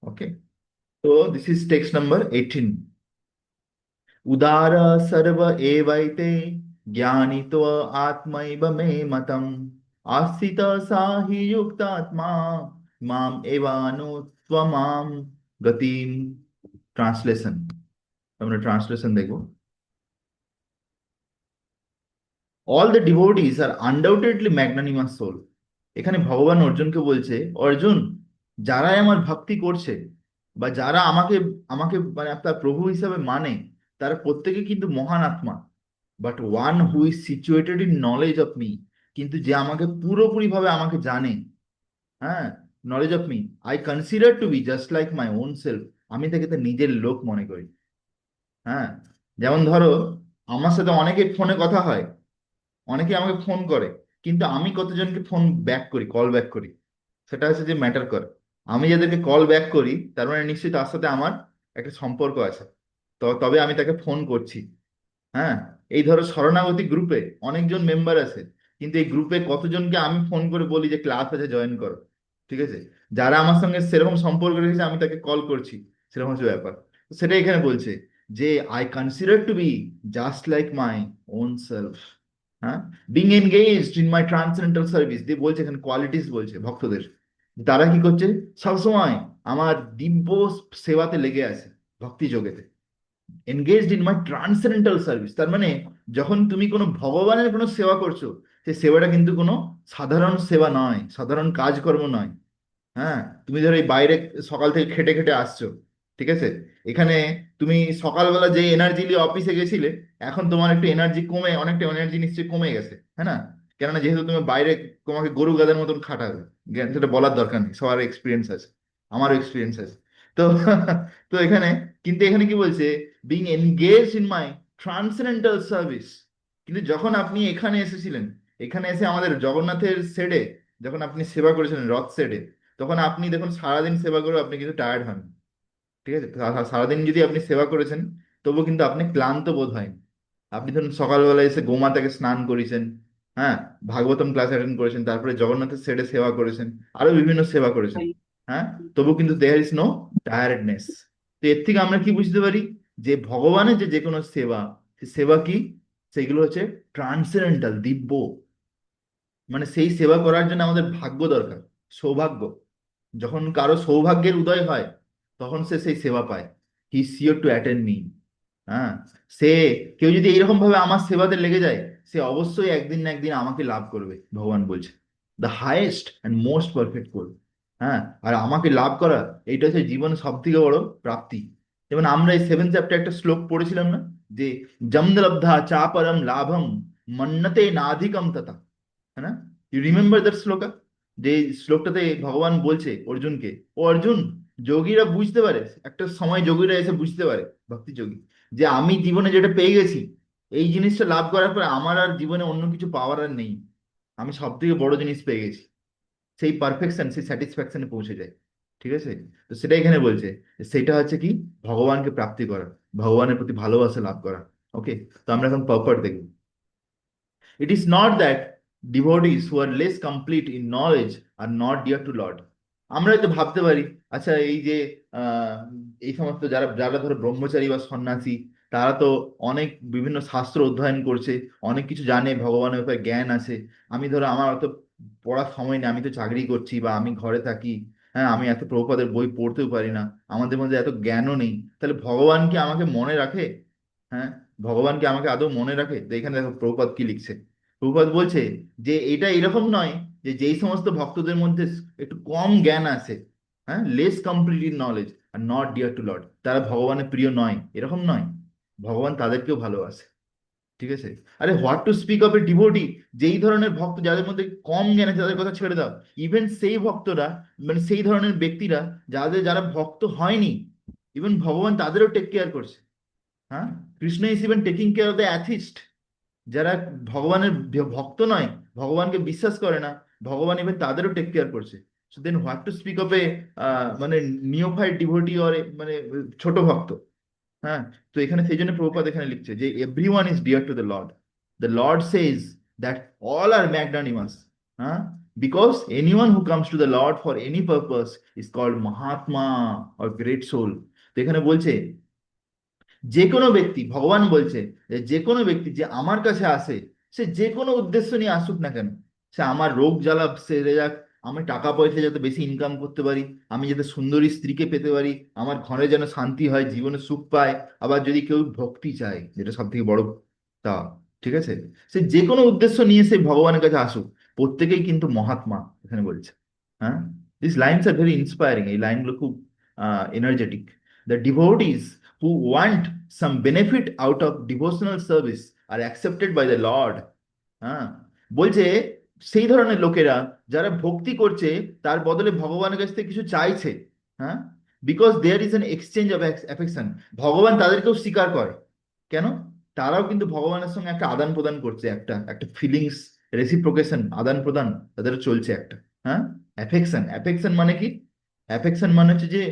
Okay. So this is text number 18. उदार सर्व एवैते ज्ञानितो आत्मैव मे मतम् आस्थित साहि युक्तात्मा माम एवानु त्वमाम गतिम। ट्रांसलेशन, আমরা ট্রান্সলেশন দেখব। All the devotees are undoubtedly magnanimous soul. এখানে ভগবান অর্জুনকে বলছে, অর্জুন, যারাই আমার ভক্তি করছে বা যারা আমাকে আমাকে মানে আপনার প্রভু হিসাবে মানে, তারা প্রত্যেকে কিন্তু মহান আত্মা। But one who is situated in knowledge of me, কিন্তু যে আমাকে পুরোপুরি ভাবে আমাকে জানে, হ্যাঁ, knowledge of me I consider to be just like my own self, আমি তাকে তো নিজের লোক মনে করি। হ্যাঁ, যেমন ধরো, আমার সাথে অনেকে ফোনে কথা হয়, অনেকে আমাকে ফোন করে, কিন্তু আমি কতজনকে ফোন ব্যাক করি, কল ব্যাক করি, সেটা হচ্ছে যে ম্যাটার করে। আমি যাদেরকে কল ব্যাক করি, তার মানে নিশ্চয়ই তার সাথে আমার একটা সম্পর্ক আছে, তো তবে আমি তাকে ফোন করছি। হ্যাঁ, এই ধরো শরণাগতি গ্রুপে অনেকজন মেম্বার আছে, কিন্তু এই গ্রুপে কতজনকে আমি ফোন করে বলি যে ক্লাস আছে, জয়েন করো। ঠিক আছে, যারা আমার সঙ্গে সেরকম সম্পর্ক রেখেছে আমি তাকে কল করছি, সেরকম হচ্ছে ব্যাপার। তো সেটা এখানে বলছে যে I consider to be just like my own self. হ্যাঁ, being engaged in my transcendental service দিয়ে বলছে, এখানে কোয়ালিটিস বলছে ভক্তদের। তারা কি করছে, সবসময় আমার দিব্য সেবাতে লেগে আছে, ভক্তি যোগেতে। Engaged in my transcendental service, তার মানে যখন তুমি কোনো ভগবানের কোনো সেবা করছো, সেই সেবাটা কিন্তু কোনো সাধারণ সেবা নয়, সাধারণ কাজকর্ম নয়। হ্যাঁ, তুমি ধরো এই বাইরে সকাল থেকে খেটে খেটে আসছো, ঠিক আছে, এখানে তুমি সকালবেলা যে এনার্জি নিয়ে অফিসে গেছিলে, এখন তোমার একটু এনার্জি কমে, অনেকটা এনার্জি নিশ্চয়ই কমে গেছে, হ্যাঁ না? কেননা যেহেতু তুমি বাইরে, তোমাকে গরু গাধার মতন খাটাবে, সেটা বলার দরকার নেই, সবার এক্সপিরিয়েন্স আছে, আমারও এক্সপিরিয়েন্স আছে। তো তো এখানে, কিন্তু এখানে কি বলছে, being engage in my transcendental service. কিন্তু যখন আপনি এখানে এসেছিলেন, এখানে এসে আমাদের জগন্নাথের সেডে যখন আপনি সেবা করেছিলেন, রথ সেডে, তখন আপনি দেখুন সারাদিন সেবা করে আপনি কিন্তু টায়ার্ড হন। ঠিক আছে, সারাদিন যদি আপনি সেবা করেছেন, তবু কিন্তু আপনি ক্লান্ত বোধ হয়নি। আপনি ধরুন সকালবেলা এসে গোমাতাকে স্নান করিয়েছেন, হ্যাঁ, ভাগবতম ক্লাস অ্যাটেন্ড করেছেন, তারপরে জগন্নাথের সেটে সেবা করেছেন, আরো বিভিন্ন সেবা করেছেন। হ্যাঁ, তবু কিন্তু দেয়ার ইজ নো টায়ার্ডনেস। তো এর থেকে আমরা কি বুঝতে পারি, যে ভগবানের যে যে কোনো সেবা, সে সেবা কি, সেগুলো হচ্ছে ট্রান্সেন্ডেন্টাল, দিব্য। মানে সেই সেবা করার জন্য আমাদের ভাগ্য দরকার, সৌভাগ্য। যখন কারো সৌভাগ্যের উদয় হয়, তখন সে সেই সেবা পায়। হি সিওর টু অ্যাটেন্ড মি। হ্যাঁ, সে, কেউ যদি এইরকম ভাবে আমার সেবাতে লেগে যায়, সে অবশ্যই একদিন না একদিন আমাকে লাভ করবে, ভগবান বলছে। The highest and most perfect goal. হ্যাঁ, আর আমাকে লাভ করা, এইটা হচ্ছে জীবনের সব থেকে বড় প্রাপ্তি। যেমন আমরা এই সেভেন চ্যাপ্টার একটা শ্লোক পড়েছিলাম না, যে জম লব্ধা চাপরম লাভম মন্নতে নাধিকম তথা। হ্যাঁ না? You remember that শ্লোকা? যে শ্লোকটাতে ভগবান বলছে অর্জুনকে, ও অর্জুন, যোগীরা বুঝতে পারে, একটা সময় যোগীরা এসে বুঝতে পারে, ভক্তি যোগী, যে আমি জীবনে যেটা পেয়ে গেছি, এই জিনিসটা লাভ করার পর আমার আর জীবনে অন্য কিছু পাওয়ার আর নেই, আমি সব থেকে বড় জিনিস পেয়ে গেছি। সেই পারফেকশন, সেই স্যাটিসফ্যাকশনে পৌঁছে যায়। ঠিক আছে, তো সেটা এখানে বলছে, যে সেটা হচ্ছে কি, ভগবানকে প্রাপ্তি করা, ভগবানের প্রতি ভালোবাসা লাভ করা। ওকে, তো আমরা এখন পারপার দেখব। It is not that devotees who are less complete in knowledge are not dear to Lord. আমরা হয়তো ভাবতে পারি, আচ্ছা এই যে আহ, এই সমস্ত যারা যারা ধরো ব্রহ্মচারী বা সন্ন্যাসী, তারা তো অনেক বিভিন্ন শাস্ত্র অধ্যয়ন করছে, অনেক কিছু জানে, ভগবানের ব্যাপারে জ্ঞান আছে। আমি ধরো আমার অত পড়ার সময় নেই, আমি তো চাকরি করছি বা আমি ঘরে থাকি, হ্যাঁ, আমি এত প্রভুপাদের বই পড়তেও পারি না, আমাদের মধ্যে এত জ্ঞানও নেই, তাহলে ভগবান কি আমাকে মনে রাখে? হ্যাঁ, ভগবান কি আমাকে আদৌ মনে রাখে? তো এখানে দেখো প্রভুপাদ কি লিখছে। প্রভুপাদ বলছে যে এটা এরকম নয়, যে যেই সমস্ত ভক্তদের মধ্যে একটু কম জ্ঞান আছে, হ্যাঁ, less complete in knowledge are not dear to Lord, তারা ভগবানের প্রিয় নয়, এরকম নয়। ভগবান তাদেরকেও ভালোবাসে। ঠিক আছে, আরে what to speak of A devotee, যেই ধরনের ভক্ত যাদের মধ্যে কম জ্ঞান আছে, তাদের কথা ছেড়ে দাও। ইভেন সেই ভক্তরা, মানে সেই ধরনের ব্যক্তিরা, যারা ভক্ত হয়নি, ইভেন ভগবান তাদেরও টেক কেয়ার করছে। হ্যাঁ, Krishna is even taking care of the atheist, যারা ভগবানের ভক্ত নয়, ভগবানকে বিশ্বাস করে না, ভগবান এবার তাদেরও টেক কেয়ার করছে। So then what to speak of a মানে নিওফাইট ডিভোটি, অর মানে ছোট ভক্ত। হ্যাঁ, তো এখানে সেই জন্য প্রভুপাদ এখানে লিখছে যে everyone is dear to the Lord. The Lord says that all are magnanimous. হ্যাঁ, Because anyone who comes to the Lord for any purpose is called Mahatma or great soul. তো এখানে বলছে যে কোনো ব্যক্তি, ভগবান বলছে যে যে কোনো ব্যক্তি যে আমার কাছে আসে, সে যে কোনো উদ্দেশ্য নিয়ে আসুক না কেন, সে আমার রোগ জ্বালা সেরে যাক, আমি টাকা পয়সা যাতে বেশি ইনকাম করতে পারি, আমি যাতে সুন্দরী স্ত্রীকে পেতে পারি, আমার ঘরে যেন শান্তি হয়, জীবনে সুখ পায়, আবার যদি কেউ ভক্তি চায়, যেটা সব থেকে বড় তা, ঠিক আছে, সে যে কোনো উদ্দেশ্য নিয়ে সে ভগবানের কাছে আসুক, প্রত্যেকেই কিন্তু মহাত্মা এখানে বলছে। হ্যাঁ, this lines are very inspiring, এই লাইনগুলো খুব energetic. The devotees who want some benefit out of devotional service are accepted by the Lord. হ্যাঁ, বলছে সেই ধরনের লোকেরা যারা ভক্তি করছে, তার বদলে ভগবানের কাছ থেকে কিছু চাইছে। হ্যাঁ, because there is an exchange of affection, ভগবান তাদেরকেও স্বীকার করে। কেন? তারাও কিন্তু ভগবানের সঙ্গে একটা আদান প্রদান করছে, একটা একটা ফিলিংস, রেসিপ্রোকেশন, আদান প্রদান তাদের চলছে একটা। হ্যাঁ, অ্যাফেকশন, অ্যাফেকশন মানে কি? অ্যাফেকশন মানে হচ্ছে যে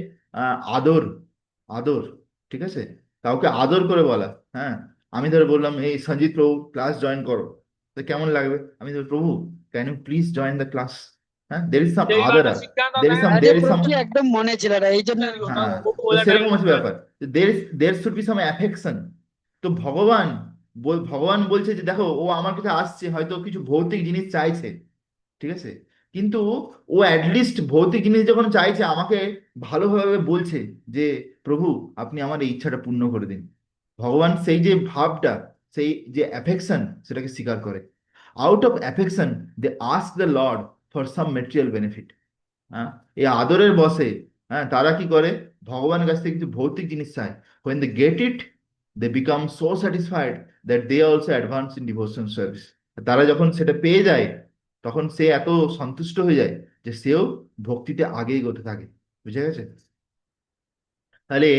আদর, আদর, ঠিক আছে, কাউকে আদর করে বলা। হ্যাঁ, আমি ধরে বললাম এই সঞ্জিত প্রভু ক্লাস জয়েন করো, তো কেমন লাগবে? আমি ধর প্রভু can you please join the class. হ্যাঁ, দের ইজ সাম আদার, আরে দের ইজ সাম, প্রভু একদম মনে ছিল না এই জন্য হ্যাঁ, তো সেরকম হচ্ছে ব্যাপার, দের দের শুড বি সাম অ্যাফেকশন। তো ভগবান ভগবান বলছে যে দেখো ও আমার কাছে আসছে, হয়তো কিছু ভৌতিক জিনিস চাইছে, ঠিক আছে, কিন্তু ও অ্যাটলিস্ট ভৌতিক জিনিস যখন চাইছে, আমাকে ভালোভাবে বলছে যে প্রভু আপনি আমার এই ইচ্ছাটা পূর্ণ করে দিন। ভগবান সেই যে ভাবটা, সেই যে অ্যাফেকশন, সেটাকে স্বীকার করে। Out of affection they ask the Lord for some material benefit. হ্যাঁ, এই আদরের বসে, হ্যাঁ, তারা কি করে? ভগবানের কাছ থেকে কিছু ভৌতিক জিনিস চায়। when they get it they become so satisfied that they also advance in devotion service. তারা যখন সেটা পেয়ে যায়, তখন সে এত সন্তুষ্ট হয়ে যায় যে সেও ভক্তিতে আগে এগোতে থাকে। বুঝে গেছে? তাহলে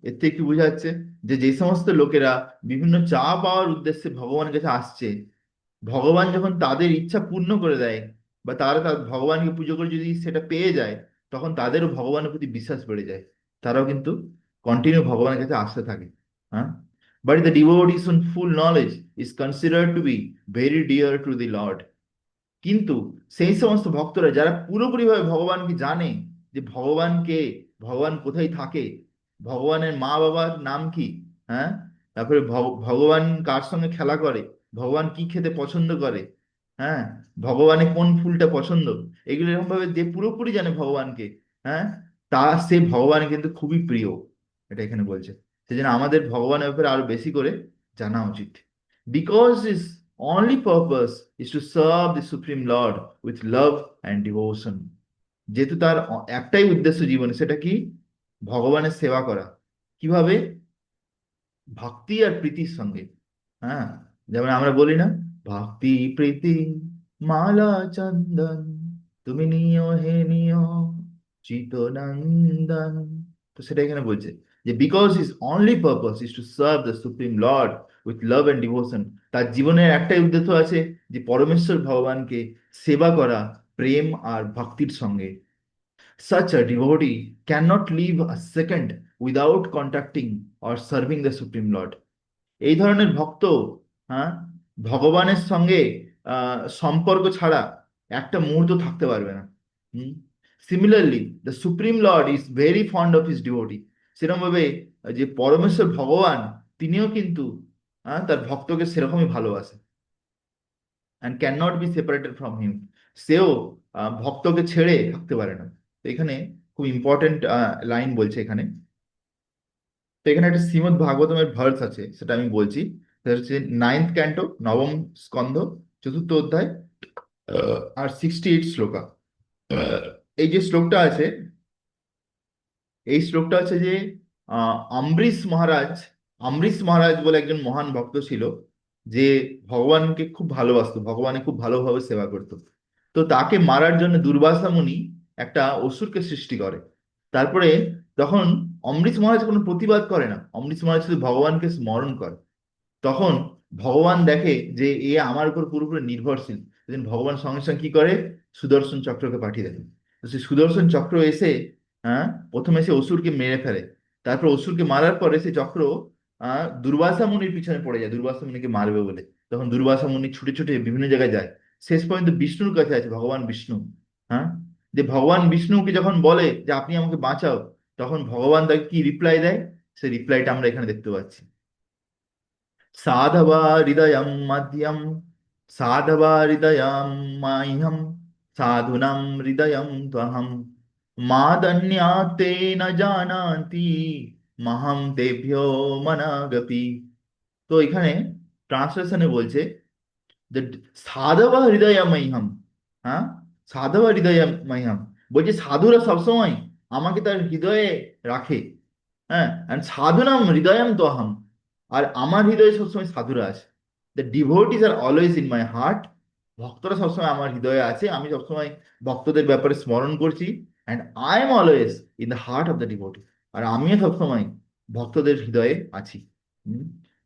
এর থেকে কি বোঝা যাচ্ছে? যে যে সমস্ত লোকেরা বিভিন্ন চা পাওয়ার উদ্দেশ্যে ভগবানের কাছে আসছে, ভগবান যখন তাদের ইচ্ছা পূর্ণ করে দেয়, বা তারা তার ভগবানকে পুজো করে যদি সেটা পেয়ে যায়, তখন তাদেরও ভগবানের প্রতি বিশ্বাস বেড়ে যায়, তারাও কিন্তু কন্টিনিউ ভগবানের কাছে আসতে থাকে। হ্যাঁ, but the devotees on full knowledge is considered two be very dear to the Lord. কিন্তু সেই সমস্ত ভক্তরা যারা পুরোপুরিভাবে ভগবানকে জানে, যে ভগবানকে, ভগবান কোথায় থাকে, ভগবানের মা বাবার নাম কি, হ্যাঁ, তারপরে ভগবান কার সঙ্গে খেলা করে, ভগবান কি খেতে পছন্দ করে, হ্যাঁ, ভগবানের কোন ফুলটা পছন্দ, এগুলো এরকম ভাবে যে পুরোপুরি জানে ভগবানকে, হ্যাঁ, তা সে ভগবান কিন্তু খুবই প্রিয়, এটা এখানে বলছে। সেজন্য আমাদের ভগবানের ব্যাপারে আরো বেশি করে জানা উচিত। Because his only purpose is to serve the Supreme Lord with love and devotion. যেহেতু তার একটাই উদ্দেশ্য জীবনে, সেটা কি? ভগবানের সেবা করা। কিভাবে? ভক্তি আর প্রীতির সঙ্গে। হ্যাঁ, যেমন আমরা বলি না, ভক্তি প্রীতি মালা চন্দন তুমি নিও হে নিও চিতনন্দন। তো সেটা এখানে বলছে যে because his only purpose is to serve the supreme Lord with love and devotion. তার জীবনের একটাই উদ্দেশ্য আছে, যে পরমেশ্বর ভগবানকে সেবা করা প্রেম আর ভক্তির সঙ্গে। Such a devotee cannot live a second without contacting or serving the Supreme Lord. এই ধরনের ভক্ত, হ্যাঁ, ভগবানের সঙ্গে সম্পর্ক ছাড়া একটা মুহূর্ত থাকতে পারবে না। Similarly the supreme lord is very fond of his devotee. সেরকম ভাবে যে পরমেশ্বর ভগবান, তিনিও কিন্তু তার ভক্তকে সেরকমই ভালোবাসে, and cannot be separated from him. সেও ভক্তকে ছেড়ে থাকতে পারে না। তো এখানে খুব ইম্পর্টেন্ট লাইন বলছে এখানে। তো এখানে একটা শ্রীমদ্ ভাগবতমের ভার্স আছে, সেটা আমি বলছি। সেটা হচ্ছে নাইন্থ ক্যান্টো, নবম স্কন্ধ, চতুর্থ অধ্যায়, আর 68 শ্লোকা। এই যে শ্লোকটা আছে, এই শ্লোকটা হচ্ছে যে অম্বরীশ মহারাজ, অম্বরীশ মহারাজ বলে একজন মহান ভক্ত ছিল, যে ভগবানকে খুব ভালোবাসতো, ভগবানের খুব ভালোভাবে সেবা করতো। তো তাকে মারার জন্য দুর্বাসা মুনি একটা অসুরকে সৃষ্টি করে। তারপরে তখন অম্বরীশ মহারাজ কোনো প্রতিবাদ করে না, অম্বরীশ মহারাজ শুধু ভগবানকে স্মরণ করে। তখন ভগবান দেখে যে এ আমার উপর পুরোপুরি নির্ভরশীল, সেদিন ভগবান সঙ্গে সঙ্গে কি করে, সুদর্শন চক্রকে পাঠিয়ে দেন। তো সেই সুদর্শন চক্র এসে, হ্যাঁ, প্রথমে সে অসুরকে মেরে ফেলে। তারপর অসুরকে মারার পরে সেই চক্র দুর্বাসা মুনির পিছনে পড়ে যায়, দুর্বাসা মুনিকে মারবে বলে। তখন দুর্বাসা মুনি ছুটে ছুটে বিভিন্ন জায়গায় যায়, শেষ পর্যন্ত বিষ্ণুর কাছে আছে, ভগবান বিষ্ণু। হ্যাঁ, যে ভগবান বিষ্ণুকে যখন বলে যে আপনি আমাকে বাঁচাও, তখন ভগবান তাকে কি রিপ্লাই দেয়, সেই রিপ্লাইটা আমরা এখানে দেখতে পাচ্ছি। সাধবা হৃদয়ম মধ্যম, সাধবা হৃদয়ম মাহ্যম, সাধুনাম হৃদয়ম ত্বহম, মাদন্যাতে ন জানাতি, মহম তেভ্যো মনাগপি। তো এখানে ট্রান্সলেশনে বলছে যে সাধব হৃদয়মহ্যম। হ্যাঁ, সাধব হৃদয়মহ্যম বলছে সাধুরা সবসময় আমাকে তার হৃদয়ে রাখে। হ্যাঁ, and সাধুনাম হৃদয়ম তো অহম, আর আমার হৃদয়ে সবসময় সাধুরা আছে। The devotees are always in my heart, ভক্তরা সবসময় আমার হৃদয়ে আছে, আমি সবসময় ভক্তদের ব্যাপারে স্মরণ করছি। And I am always in the heart of the devotee, আর আমিও সবসময় ভক্তদের হৃদয়ে আছি।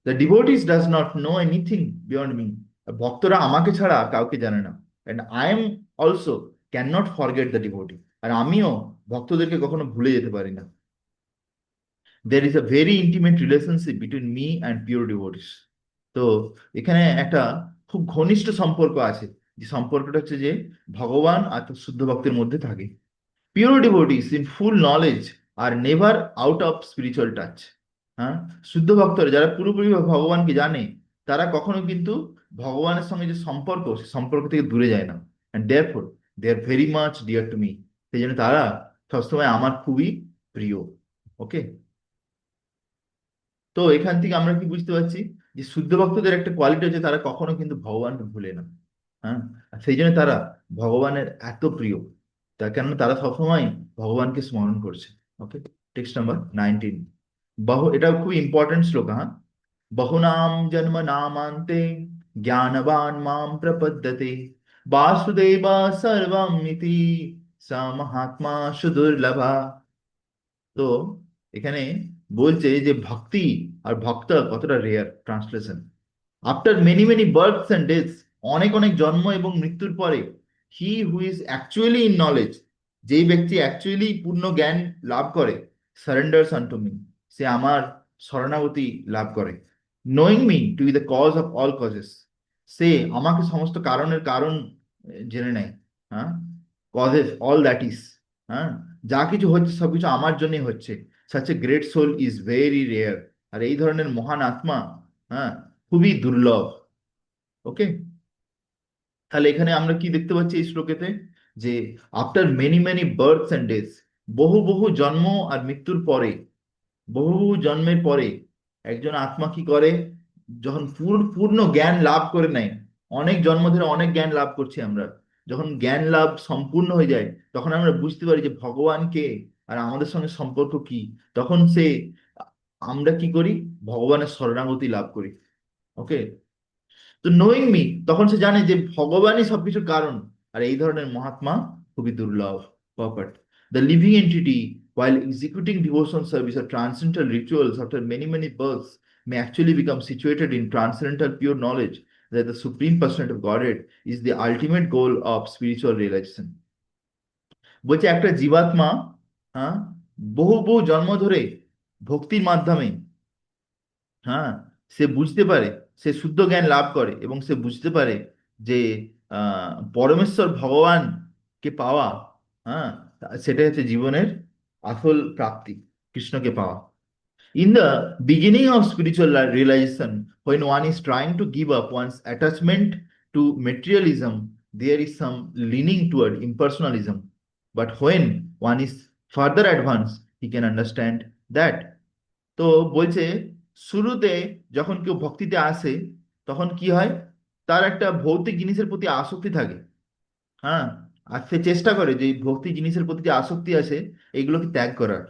The devotees does not know anything beyond me, ভক্তরা আমাকে ছাড়া কাউকে জানে না। And I am also can not forget the devotee, আর আমিও ভক্তদেরকে কখনো ভুলে যেতে পারি না। there is a very intimate relationship between me and pure devotees. তো এখানে একটা খুব ঘনিষ্ঠ সম্পর্ক আছে, যে সম্পর্কটা হচ্ছে যে ভগবান আর তার শুদ্ধ ভক্তের মধ্যে থাকে। Pure devotees in full knowledge are never out of spiritual touch. হ্যাঁ, শুদ্ধ ভক্তরা যারা পুরোপুরি ভগবানকে জানে, তারা কখনো কিন্তু ভগবানের সঙ্গে যে সম্পর্ক, সে সম্পর্ক থেকে দূরে যায় না। And therefore they are very much dear to me, সেই জন্য তারা সবসময় আমার খুবই প্রিয়। ওকে, তো এখান থেকে আমরা কি বুঝতে পারছি, যে শুদ্ধ ভক্তদের একটা কোয়ালিটি হচ্ছে তারা কখনো কিন্তু ভগবানকে ভুলে না। হ্যাঁ, আর সেই জন্য তারা ভগবানের এত প্রিয়, তার কারণে তারা সবসময় ভগবানকে স্মরণ করছে। ওকে, টেক্সট নাম্বার 19। এটা খুব ইম্পর্টেন্ট শ্লোক। হ্যাঁ, বহুনাম জন্ম নামান্তে জ্ঞানবান মাম প্রপদ্যতে, বাসুদেবা সর্বম ইতি স মহাত্মা সুদুর্লভা। তো এখানে বলছে যে ভক্তি আর ভক্ত কতটা rare. Translation, after many many births and deaths, অনেক অনেক জন্ম এবং মৃত্যুর পরে, he who is actually in knowledge, যেই ব্যক্তি অ্যাকচুয়ালি পূর্ণ জ্ঞান লাভ করে, সারেন্ডার্স আনটু মি, সে আমার শরণাগতি লাভ করে। Knowing me to be the cause of all causes, সে আমাকে সমস্ত কারণের কারণ জেনে নেয়। হ্যাঁ, কজেস অল দ্যাট ইজ, হ্যাঁ, যা কিছু হচ্ছে সবকিছু আমার জন্যই হচ্ছে। Such a great soul is very rare, আর এই ধরনের মহান আত্মা, হ্যাঁ, খুবই দুর্লভ। ওকে, তাহলে এখানে আমরা কি দেখতে পাচ্ছি এই শ্লোকেতে, যে after many many births and deaths, বহু বহু জন্ম আর মৃত্যুর পরে, বহু বহু জন্মের পরে একজন আত্মা কি করে, যখন পূর্ণ জ্ঞান লাভ করে নেয়, অনেক জন্ম ধরে অনেক জ্ঞান লাভ করছি আমরা, যখন জ্ঞান লাভ সম্পূর্ণ হয়ে যায়, তখন আমরা বুঝতে পারি যে ভগবান কে আর আমাদের সঙ্গে সম্পর্ক কি। তখন আমরা কি করি, ভগবানের শরণাগতি লাভ করি। ওকে, তো নোয়িং মি, তখন সে জানে যে ভগবানই সবকিছুর কারণ, আর এই ধরনের মহাত্মা খুবই দুর্লভ। Perfect, the living entity while executing devotional service or transcendental rituals after many many births may actually become situated in transcendental pure knowledge that the supreme personality of Godhead is the ultimate goal of spiritual realization. বলছে একটা জীবাত্মা, হ্যাঁ, বহু বহু জন্ম ধরে ভক্তির মাধ্যমে, হ্যাঁ, সে বুঝতে পারে, সে শুদ্ধ জ্ঞান লাভ করে এবং সে বুঝতে পারে যে পরমেশ্বর ভগবানকে পাওয়া, হ্যাঁ, সেটা হচ্ছে জীবনের আসল প্রাপ্তি, কৃষ্ণকে পাওয়া। In the beginning of spiritual realization, when one is trying to give up one's attachment to materialism, there is some leaning toward impersonalism, but when one is further advanced he can understand that. তো বলছে শুরুতে যখন কেউ ভক্তিতে আসে, তখন কি হয়, তার একটা ভৌতিক জিনিসের প্রতি আসক্তি থাকে। হ্যাঁ, আর সে চেষ্টা করে যে এই ভৌতিক জিনিসের প্রতি যে আসক্তি আছে, এগুলোকে ত্যাগ করার।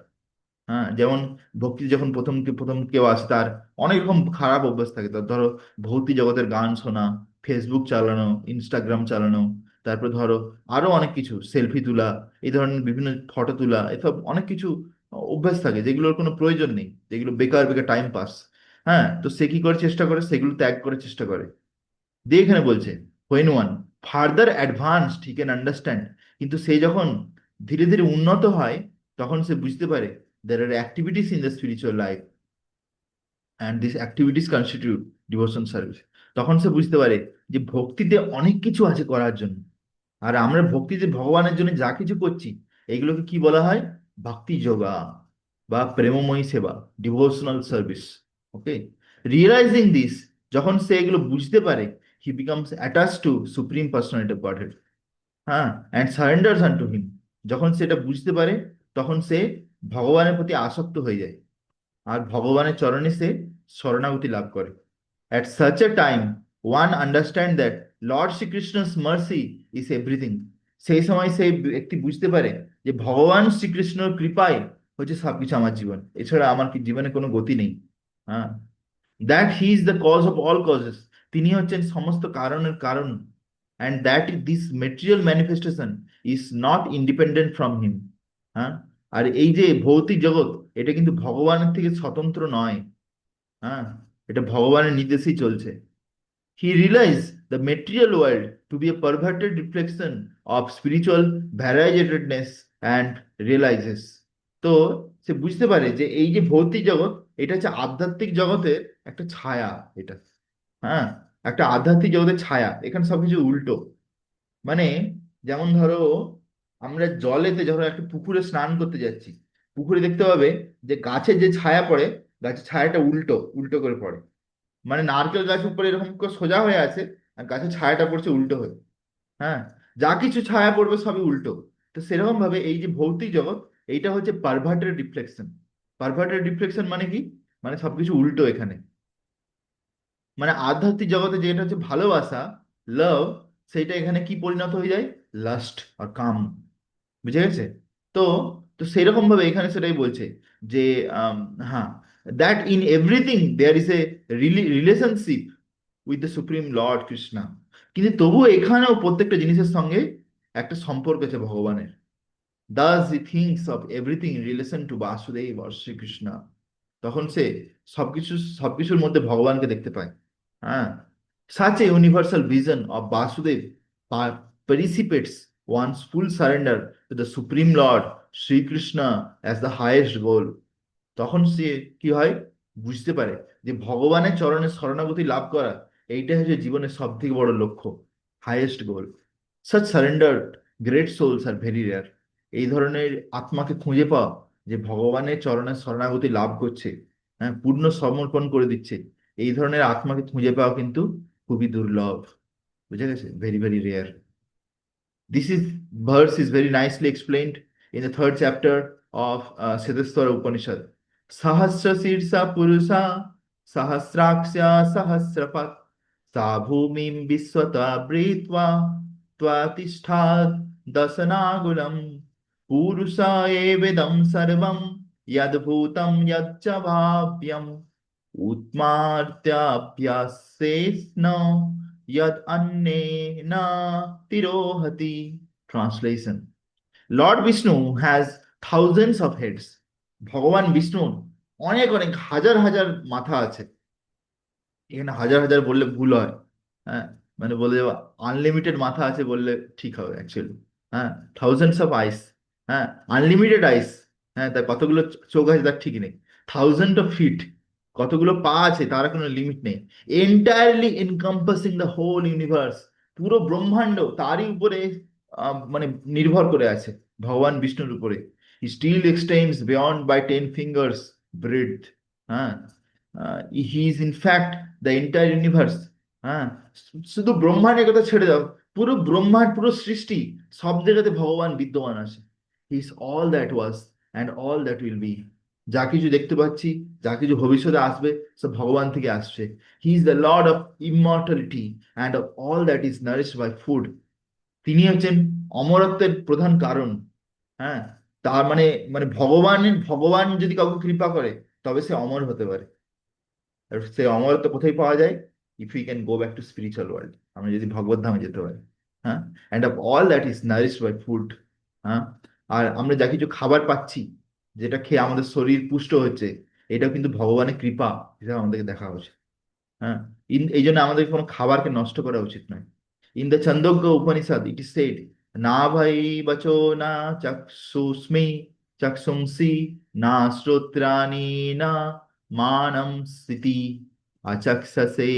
হ্যাঁ, যেমন ভক্তি যখন প্রথম কেউ আসে, তার অনেক রকম খারাপ অভ্যাস থাকে, তার ধরো ভৌতিক জগতের গান শোনা, ফেসবুক চালানো, ইনস্টাগ্রাম চালানো, তারপরে ধরো আরো অনেক কিছু, সেলফি তোলা, এই ধরনের বিভিন্ন ফটো তোলা, এসব অনেক কিছু অভ্যাস থাকে যেগুলোর কোনো প্রয়োজন নেই, যেগুলো বেকার বেকার টাইম পাস। হ্যাঁ, তো সে কি করে চেষ্টা করে, সেগুলো ত্যাগ করার চেষ্টা করে। দিয়ে এখানে বলছে when one further advanced he can understand, কিন্তু সে যখন ধীরে ধীরে উন্নত হয়, তখন সে বুঝতে পারে there are activities in the spiritual life and these activities constitute devotion service. তখন সে বুঝতে পারে যে ভক্তিতে অনেক কিছু আছে করার জন্য। আর আমরা ভক্তিতে ভগবানের জন্য যা কিছু করছি, এগুলোকে কি বলা হয়? ভক্তি যোগা বা প্রেমময়ী সেবা, devotional service. Okay, realising this, যখন সে এগুলো বুঝতে পারে, হি becomes attach to supreme personality of Godhead. হ্যাঁ, অ্যান্ড সারেন্ডার্স আনটু হিম। যখন সেটা বুঝতে পারে, তখন সে ভগবানের প্রতি আসক্ত হয়ে যায়, আর ভগবানের চরণে সে শরণাগতি লাভ করে। At such a time, one understand that Lord Shri Krishna's mercy is everything. সেই সময় সেই ব্যক্তি বুঝতে পারে যে ভগবান শ্রীকৃষ্ণর কৃপায় হচ্ছে সবকিছু আমার জীবন, এছাড়া আমার কি জীবনে কোনো গতি নেই। হ্যাঁ, that he is the cause of all causes, তিনি হচ্ছেন সমস্ত কারণের কারণ। And that this material manifestation is not independent from him. হ্যাঁ, আর এই যে ভৌতিক জগৎ, এটা কিন্তু ভগবানের থেকে স্বতন্ত্র নয়। হ্যাঁ, এটা ভগবানের নির্দেশেই চলছে। He realized the material world to be a perverted reflection of spiritual variegatedness and realizes, তো সে বুঝতে পারে যে এই যে ভৌতিক জগৎ, এটা হচ্ছে আধ্যাত্মিক জগতের একটা ছায়া। এটা, হ্যাঁ, একটা আধ্যাত্মিক জগতের ছায়া, এখানে সবকিছু উল্টো। মানে যেমন ধরো, আমরা জলেতে যখন একটা পুকুরে স্নান করতে যাচ্ছি, পুকুরে দেখতে পাবে যে গাছের যে ছায়া পড়ে, গাছের ছায়াটা উল্টো উল্টো করে পড়ে। মানে নারকেল গাছ উপরে এরকম করে সোজা হয়ে আছে, আর গাছের ছায়াটা পড়ছে উল্টো হয়ে। হ্যাঁ, যা কিছু ছায়া পড়বে সবই উল্টো। তো সেরকম ভাবে এই যে ভৌতিক জগৎ, এইটা হচ্ছে পারভার্টেড রিফ্লেকশন। পারভার্টেড রিফ্লেকশন মানে কি? মানে সবকিছু উল্টো এখানে। মানে আধ্যাত্মিক জগতে যেটা হচ্ছে ভালোবাসা, লাভ, সেইটা এখানে কি পরিণত হয়ে যায়? লাস্ট আর কাম। বুঝে গেছে? তো তো সেরকম ভাবে এখানে সেটাই বলছে যে আম, হ্যাঁ, that in everything there is a relationship with the supreme Lord Krishna. কিন্তু তবুও এখানেও প্রত্যেকটা জিনিসের সঙ্গে একটা সম্পর্ক আছে ভগবানের। Thus he thinks of everything in relation to Vasudeva আর শ্রীকৃষ্ণ। তখন সে সবকিছু সবকিছুর মধ্যে ভগবানকে দেখতে পায়। হ্যাঁ, such a universal vision of Vasudev precipitates one's full surrender to the Supreme Lord Sri Krishna as the highest goal. তখন সে কি হয়? বুঝতে পারে যে ভগবানের চরণে শরণাগতি লাভ করা, এইটাই হচ্ছে জীবনের সব থেকে বড় লক্ষ্য, highest goal. Such surrender great souls are very rare. এই ধরনের আত্মাকে খুঁজে পাওয়া, যে ভগবানের চরণে শরণাগতি লাভ করছে, হ্যাঁ, পূর্ণ সমর্পণ করে দিচ্ছে, এই ধরনের আত্মাকে খুঁজে পাওয়া কিন্তু খুবই দুর্লভ। বুঝে গেছে? Very very rare. This is verse is very nicely explained in the third chapter of Siddhaswara Upanishad. Sahasra Sirsa Purusha Sahasraksha Sahasrapat Sa Bhumim Viswata Britva Tvatishthat Dasanagulam Purusha Evedam Sarvam Yadbhutam Yadchavabhyam Utmartyabhyasesna Yad Anne Na Tirohati. Translation: Lord Vishnu has thousands of heads. ভগবান বিষ্ণুর অনেক অনেক হাজার হাজার মাথা আছে। এখানে হাজার হাজার বললে ভুল হয়। হ্যাঁ, মানে বলে আনলিমিটেড মাথা আছে বললে ঠিক হবে অ্যাকচুয়ালি। হ্যাঁ, থাউজেন্ডস অফ আইস। হ্যাঁ, আনলিমিটেড আইস। হ্যাঁ, তার কতগুলো চোখ আছে তার ঠিক নেই। থাউজেন্ড অফ ফিট, কতগুলো পা আছে তার কোনো লিমিট নেই। Entirely encompassing the whole universe, পুরো ব্রহ্মাণ্ড তারই উপরে মানে নির্ভর করে আছে, ভগবান বিষ্ণুর উপরে। He still extends beyond by 10 fingers breath. হ্যাঁ, he is in fact the entire universe. হ্যাঁ, শুধু ব্রহ্মাণ্ডের কথা ছেড়ে দাও, পুরো ব্রহ্মাণ্ড, পুরো সৃষ্টি, সব জায়গাতে ভগবান বিদ্যমান আছে। He is all that was and all that will be. যা কিছু দেখতে পাচ্ছি, যা কিছু ভবিষ্যতে আসবে, সব ভগবান থেকে আসছে। He is the Lord of immortality and of all that is nourished by food. তিনি হচ্ছেন অমরত্বের প্রধান কারণ। হ্যাঁ, তার মানে, মানে ভগবান যদি কাউকে কৃপা করে, তবে সে অমর হতে পারে। আর সেই অমরত্ব কোথায় পাওয়া যায়? If you can go back to spiritual world, আমরা যদি ভগবত ধামে যেতে পারি। হ্যাঁ, and of all that is nourished by food. হ্যাঁ, আর আমরা যা কিছু খাবার পাচ্ছি, যেটা খেয়ে আমাদের শরীর পুষ্ট হচ্ছে, এটাও কিন্তু ভগবানের কৃপা হিসাবে আমাদেরকে দেখা উচিত। হ্যাঁ, এই জন্য আমাদের কোনো খাবারকে নষ্ট করা উচিত নয়। In the Chandogya Upanishad it is said, না ভাই বচো না চক্ষুষ্মি চক্ষুংসি না শ্রোত্রাণি না মানম স্মৃতি অচক্ষসে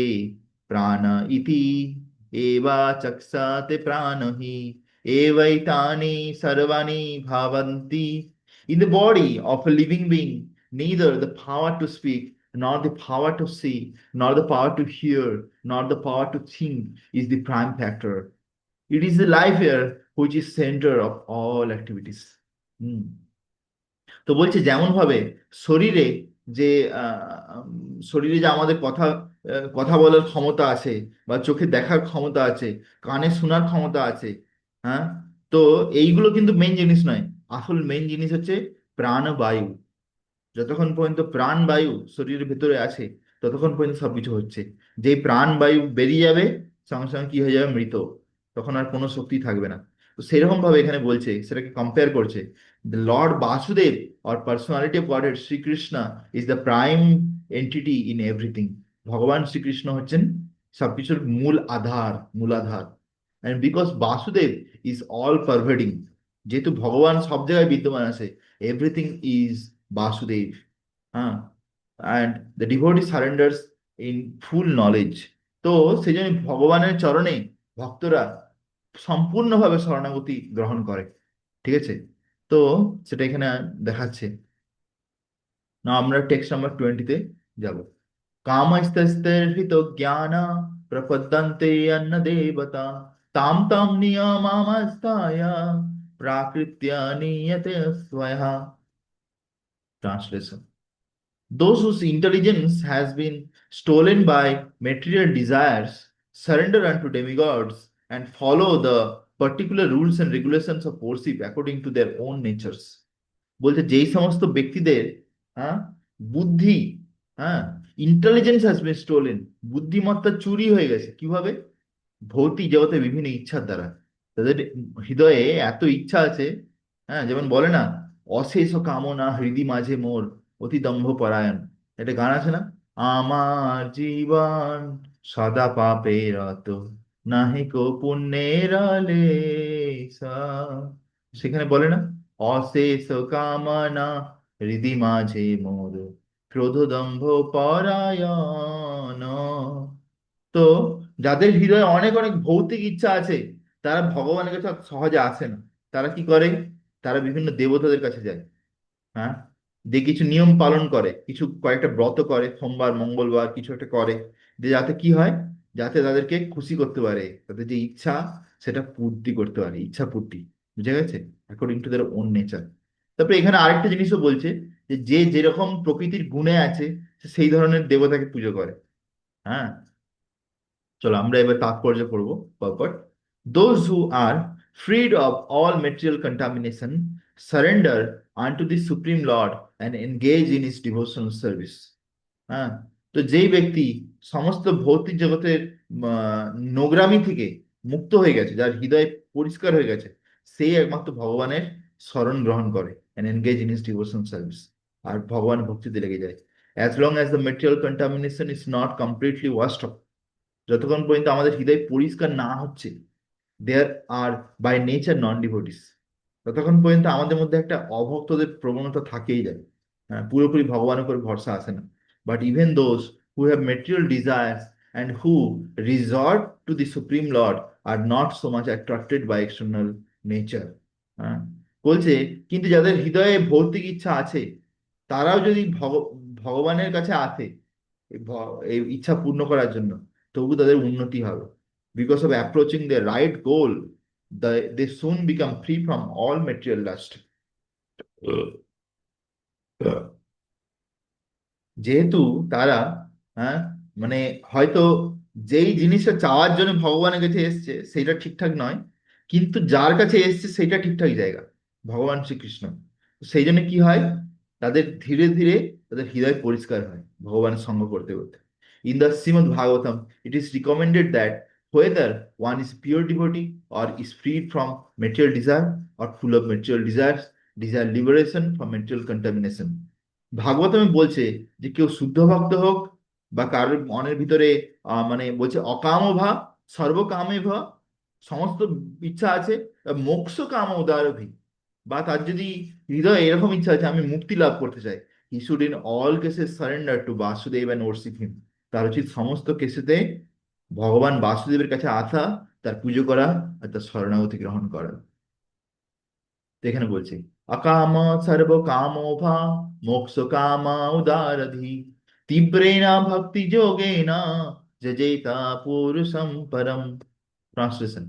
प्राण इति एवा चक्षते प्राणहि एवैतानि सर्वाणि भवन्ति. In the body of a living being, neither the power to speak, nor the power to see, nor the power to hear, nor the power to think is the prime factor. It is the life air which is center of all activities. Hmm. তো বলছে যেমন ভাবে শরীরে যে শরীরে যে আমাদের কথা বলার ক্ষমতা আছে, বা চোখে দেখার ক্ষমতা আছে, কানে শোনার ক্ষমতা আছে, হ্যাঁ, তো এইগুলো কিন্তু মেইন জিনিস নয়। আসল মেইন জিনিস হচ্ছে প্রাণবায়ু। যতক্ষণ পর্যন্ত প্রাণবায়ু শরীরের ভেতরে আছে, ততক্ষণ পর্যন্ত সবকিছু হচ্ছে। যেই প্রাণবায়ু বেরিয়ে যাবে, সঙ্গে সঙ্গে কি হয়ে যাবে? মৃত। তখন আর কোনো শক্তি থাকবে না। তো সেরকম ভাবে এখানে বলছে, সেটাকে কম্পেয়ার করছে। The lord Vasudeva or personality of godhead Shri Krishna is the prime entity in everything. ভগবান শ্রীকৃষ্ণ হচ্ছেন সবকিছুর মূলাধার। And because Vasudeva is all pervading, যেহেতু ভগবান সব জায়গায় বিদ্যমান আছে, এভরিথিং ইজ বাসুদেব। হ্যাঁ, and the devotee surrenders in full knowledge. তো সেই জন্য ভগবানের চরণে ভক্তরা সম্পূর্ণভাবে শরণাগতি গ্রহণ করে। ঠিক আছে, তো সেটা এখানে দেখাচ্ছে না। আমরা টেক্সট নাম্বার 20-তে যাব। কামস্তস্থিত জ্ঞান প্রপদ্যন্তে অন্ন দেবতা তাম তাম নিয়মামস্থায় প্রাকৃত্য নিয়তে স্বয়ং। Translation: those whose intelligence has been stolen by material desires surrender unto demigods and follow the particular rules and regulations of worship according to their own natures. বলতে যেই সমস্ত ব্যক্তিদের, হ্যাঁ, বুদ্ধি, হ্যাঁ, ইন্টেলিজেন্স হ্যাজ বিন স্টোলেন, বুদ্ধিমত্তা চুরি হয়ে গেছে কিভাবে? ভৌতিক জগতে বিভিন্ন ইচ্ছার দ্বারা। তাদের হৃদয়ে এত ইচ্ছা আছে, হ্যাঁ, যেমন বলে না, অশেষ কামনা হৃদি মাঝে মোর অতি দম্ভ পরায়ণ। একটা গান আছে না, আমার জীবন সদা পাপে রত নাহি কো পুণ্যের লেশা। সেখানে বলে না, অশেষ কামনা হৃদি মাঝে মোর ক্রোধ দম্ভ পরায়ণ। তো যাদের হৃদয়ে অনেক অনেক ভৌতিক ইচ্ছা আছে, তারা ভগবানের কাছে অত সহজে আসে না। তারা কি করে? তারা বিভিন্ন দেবতাদের কাছে যায়, হ্যাঁ, যে কিছু নিয়ম পালন করে, কিছু কয়েকটা ব্রত করে, সোমবার মঙ্গলবার কিছু একটা করে, যে যাতে কি হয়, যাতে তাদেরকে খুশি করতে পারে, তাদের যে ইচ্ছা সেটা পূর্তি করতে পারে, ইচ্ছা পূর্তি। বুঝে গেছে? According to their own nature. তারপরে এখানে আরেকটা জিনিসও বলছে, যে যে যেরকম প্রকৃতির গুণে আছে, সে সেই ধরনের দেবতাকে পুজো করে। হ্যাঁ, চলো আমরা এবার তাৎপর্য পড়বো পরপর। Those who are freed of all material contamination surrender unto the supreme Lord and engage in his devotional service. হ্যাঁ, তো যেই ব্যক্তি সমস্ত ভৌতিক জগতের নোংরামি থেকে মুক্ত হয়ে গেছে, যার হৃদয় পরিষ্কার হয়ে গেছে, সেই একমাত্র ভগবানের শরণ গ্রহণ করে and engage in his devotional service, আর ভগবান ভক্তিতে লেগে যায়। As long as the material contamination is not completely washed, যতক্ষণ পর্যন্ত আমাদের হৃদয় পরিষ্কার না হচ্ছে, there are by nature non devotees, ততক্ষণ পর্যন্ত আমাদের মধ্যে একটা অভক্তদের প্রবণতা থাকেই যায়। হ্যাঁ, পুরোপুরি ভগবানের উপর ভরসা আসে না। But even those who have material desires and who resort to the supreme Lord are not so much attracted by external nature. হ্যাঁ, বলছে কিন্তু যাদের হৃদয়ে ভৌতিক ইচ্ছা আছে, তারাও যদি ভগবানের কাছে আসে এই ইচ্ছা পূর্ণ করার জন্য, তবু তাদের উন্নতি হবে। Because of approaching the right goal, they soon become free from all material lust. যেহেতু তারা, হ্যাঁ, মানে হয়তো যেই জিনিসটা চাওয়ার জন্য ভগবানের কাছে এসছে সেটা ঠিকঠাক নয়, কিন্তু যার কাছে এসছে সেটা ঠিকঠাক জায়গা, ভগবান শ্রীকৃষ্ণ। সেই জন্য কি হয়, তাদের ধীরে ধীরে তাদের হৃদয় পরিষ্কার হয় ভগবানের সঙ্গ করতে করতে। In the Shrimad Bhagavatam it is recommended that whether one is pure devotee or is freed from material desire or full of material desires, desire liberation from material contamination. ভাগবতমে বলছে যে কেউ শুদ্ধ ভক্ত হোক, বা কারোর মনের ভিতরে মানে বলছে অকাম ভাব সর্বকামে ভাব, সমস্ত ইচ্ছা আছে, মোক্ষ কাম উদারভি, বা তার যদি হৃদয়ে এরকম ইচ্ছা আছে আমি মুক্তি লাভ করতে চাই, he should in all cases surrender to Vasudeva and worship him. তার উচিত সমস্ত কেসেতে ভগবান বাসুদেবের কাছে আসা, তার পুজো করা, আর তার শরণাগতি গ্রহণ করা। তো এখানে বলছে, অকাম সর্ব কামোভা মোক্ষ কামা উদারধি তীব্রেণ ভক্তি যোগেন যজেতা পুরুষম পরম। Translation: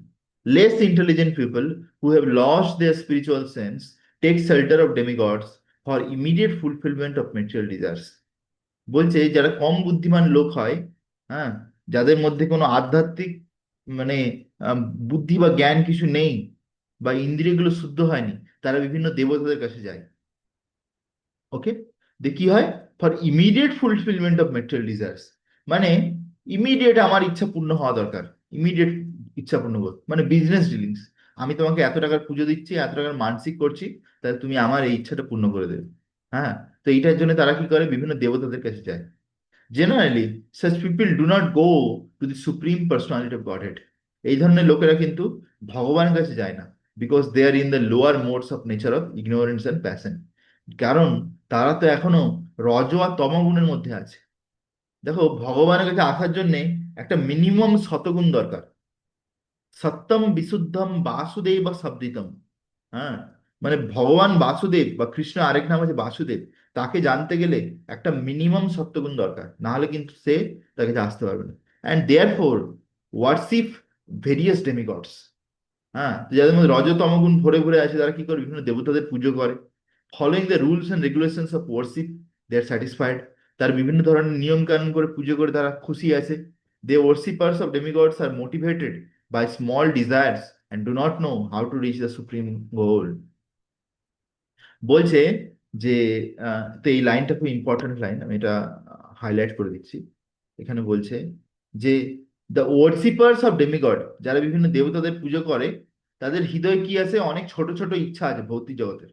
Less intelligent people who have lost their spiritual sense take shelter of demigods for immediate fulfillment of material desires. বলছে যারা কম বুদ্ধিমান লোক হয়, হ্যাঁ, যাদের মধ্যে কোনো আধ্যাত্মিক মানে আম, বুদ্ধি বা জ্ঞান কিছু নেই, বা ইন্দ্রিয়গুলো শুদ্ধ হয়নি, তারা বিভিন্ন দেবতাদের কাছে যায়। ওকে, যে কি হয়, for immediate fulfilment of material desires, মানে ইমিডিয়েট আমার ইচ্ছা পূর্ণ হওয়া দরকার। ইমিডিয়েট ইচ্ছা পূর্ণ কর, মানে বিজনেস ডিলিংস। আমি তোমাকে এত টাকার পুজো দিচ্ছি, এত টাকার মানসিক করছি, তাহলে তুমি আমার এই ইচ্ছাটা পূর্ণ করে দেবে। হ্যাঁ, তো এইটার জন্য তারা কি করে, বিভিন্ন দেবতাদের কাছে যায়। Generally such people do not go to the supreme personality of Godhead. এই ধরনের লোকেরা কিন্তু ভগবানের কাছে যায় না, because they are in the lower modes of nature of ignorance and passion. কারণ তারা তো এখনো রজ আর তমগুণের মধ্যে আছে। দেখো, ভগবানের কাছে আসার জন্যে একটা মিনিমাম শতগুণ দরকার। সত্যম বিশুদ্ধম বাসুদেব শব্দিতম। হ্যাঁ, মানে ভগবান বাসুদেব বা কৃষ্ণ আরেক নাম আছে বাসুদেব, তাকে জানতে গেলে একটা মিনিমাম সত্যগুণ দরকার, না হলে কিন্তু সে তার কাছে আসতে পারবে না। And therefore worship various demigods. হ্যাঁ, তো যাদের মধ্যে রজতম গুণ ভরে ভরে আছে, তারা কি করে, বিভিন্ন দেবতাদের পুজো করে। Following the rules and regulations of worship they are satisfied. তার বিভিন্ন ধরনের নিয়ম কানুন করে পুজো করে তারা খুশি আছে। They worshippers of demigods are motivated by small desires and do not know how to reach the supreme goal. বলছে যে তো এই লাইনটা খুব ইম্পর্টেন্ট লাইন, আমি এটা হাইলাইট করে দিচ্ছি। এখানে বলছে যে দ্য ওয়ার্শিপার্স অফ ডেমিগড, যারা বিভিন্ন দেবতাদের পুজো করে, তাদের হৃদয়ে কি আছে, অনেক ছোট ছোট ইচ্ছা আছে ভৌতিক জগতের।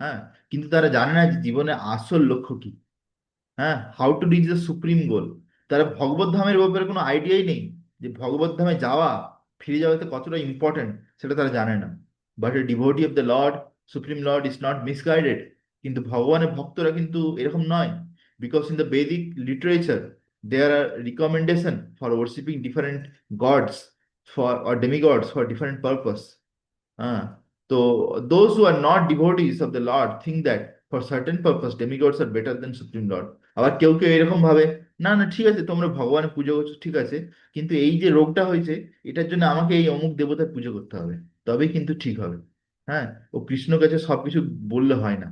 হ্যাঁ, কিন্তু তারা জানে না যে জীবনে আসল লক্ষ্য কি। হ্যাঁ, how to reach the supreme goal. তারা ভগবত ধামের ব্যাপারে কোনো আইডিয়াই নেই, যে ভগবত ধামে যাওয়া, ফিরে যাওয়াতে কতটা ইম্পর্টেন্ট, সেটা তারা জানে না। But a devotee of the lord, supreme lord is not misguided. কিন্তু ভগবানের ভক্তরা কিন্তু এরকম নয়। Because in the Vedic literature there are recommendation for worshipping different gods for or demigods for different purpose. হ্যাঁ, তো those who are not devotees of the lord think that for certain purpose demigods are better than supreme lord. আবার কেউ কেউ এরকম ভাবে, না না ঠিক আছে, তোমরা ভগবানের পুজো করছো ঠিক আছে, কিন্তু এই যে রোগটা হয়েছে, এটার জন্য আমাকে এই অমুক দেবতার পুজো করতে হবে, তবেই কিন্তু ঠিক হবে। হ্যাঁ, ও কৃষ্ণ কাছে সবকিছু বললে হয় না।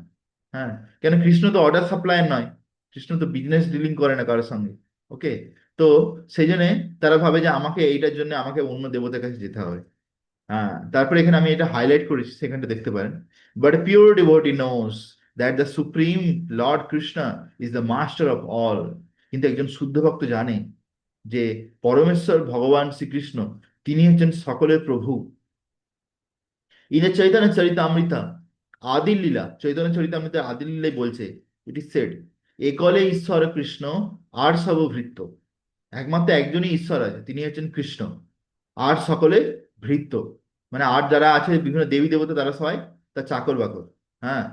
হ্যাঁ, কেন, কৃষ্ণ তো অর্ডার সাপ্লায়ার নয়, কৃষ্ণ তো বিজনেস ডিলিং করে না কারোর সঙ্গে। ওকে, তো সেই জন্য তারা ভাবে যে আমাকে এইটার জন্য আমাকে অন্য দেবতার কাছে যেতে হবে। হ্যাঁ, তারপরে এখানে আমি এটা হাইলাইট করেছি, সেখানটা দেখতে পারেন। But pure devotee knows that the supreme Lord Krishna is the master of all. কিন্তু একজন শুদ্ধ ভক্ত জানে যে পরমেশ্বর ভগবান শ্রীকৃষ্ণ, তিনি হচ্ছেন সকলের প্রভু। ইন চৈতন্য চরিতামৃতা আদি লীলা, চৈতন্য চরিতামৃতা আদি লীলায় বলছে, ইট ইজ সেড, একলে ঈশ্বর কৃষ্ণ আর সর্বভৃত্য। একমাত্র একজনই ঈশ্বর আছে, তিনি হচ্ছেন কৃষ্ণ, আর সকলে ভৃত্য। মানে আর যারা আছে বিভিন্ন দেবী দেবতা, তারা সবাই তার চাকর বাকর। হ্যাঁ,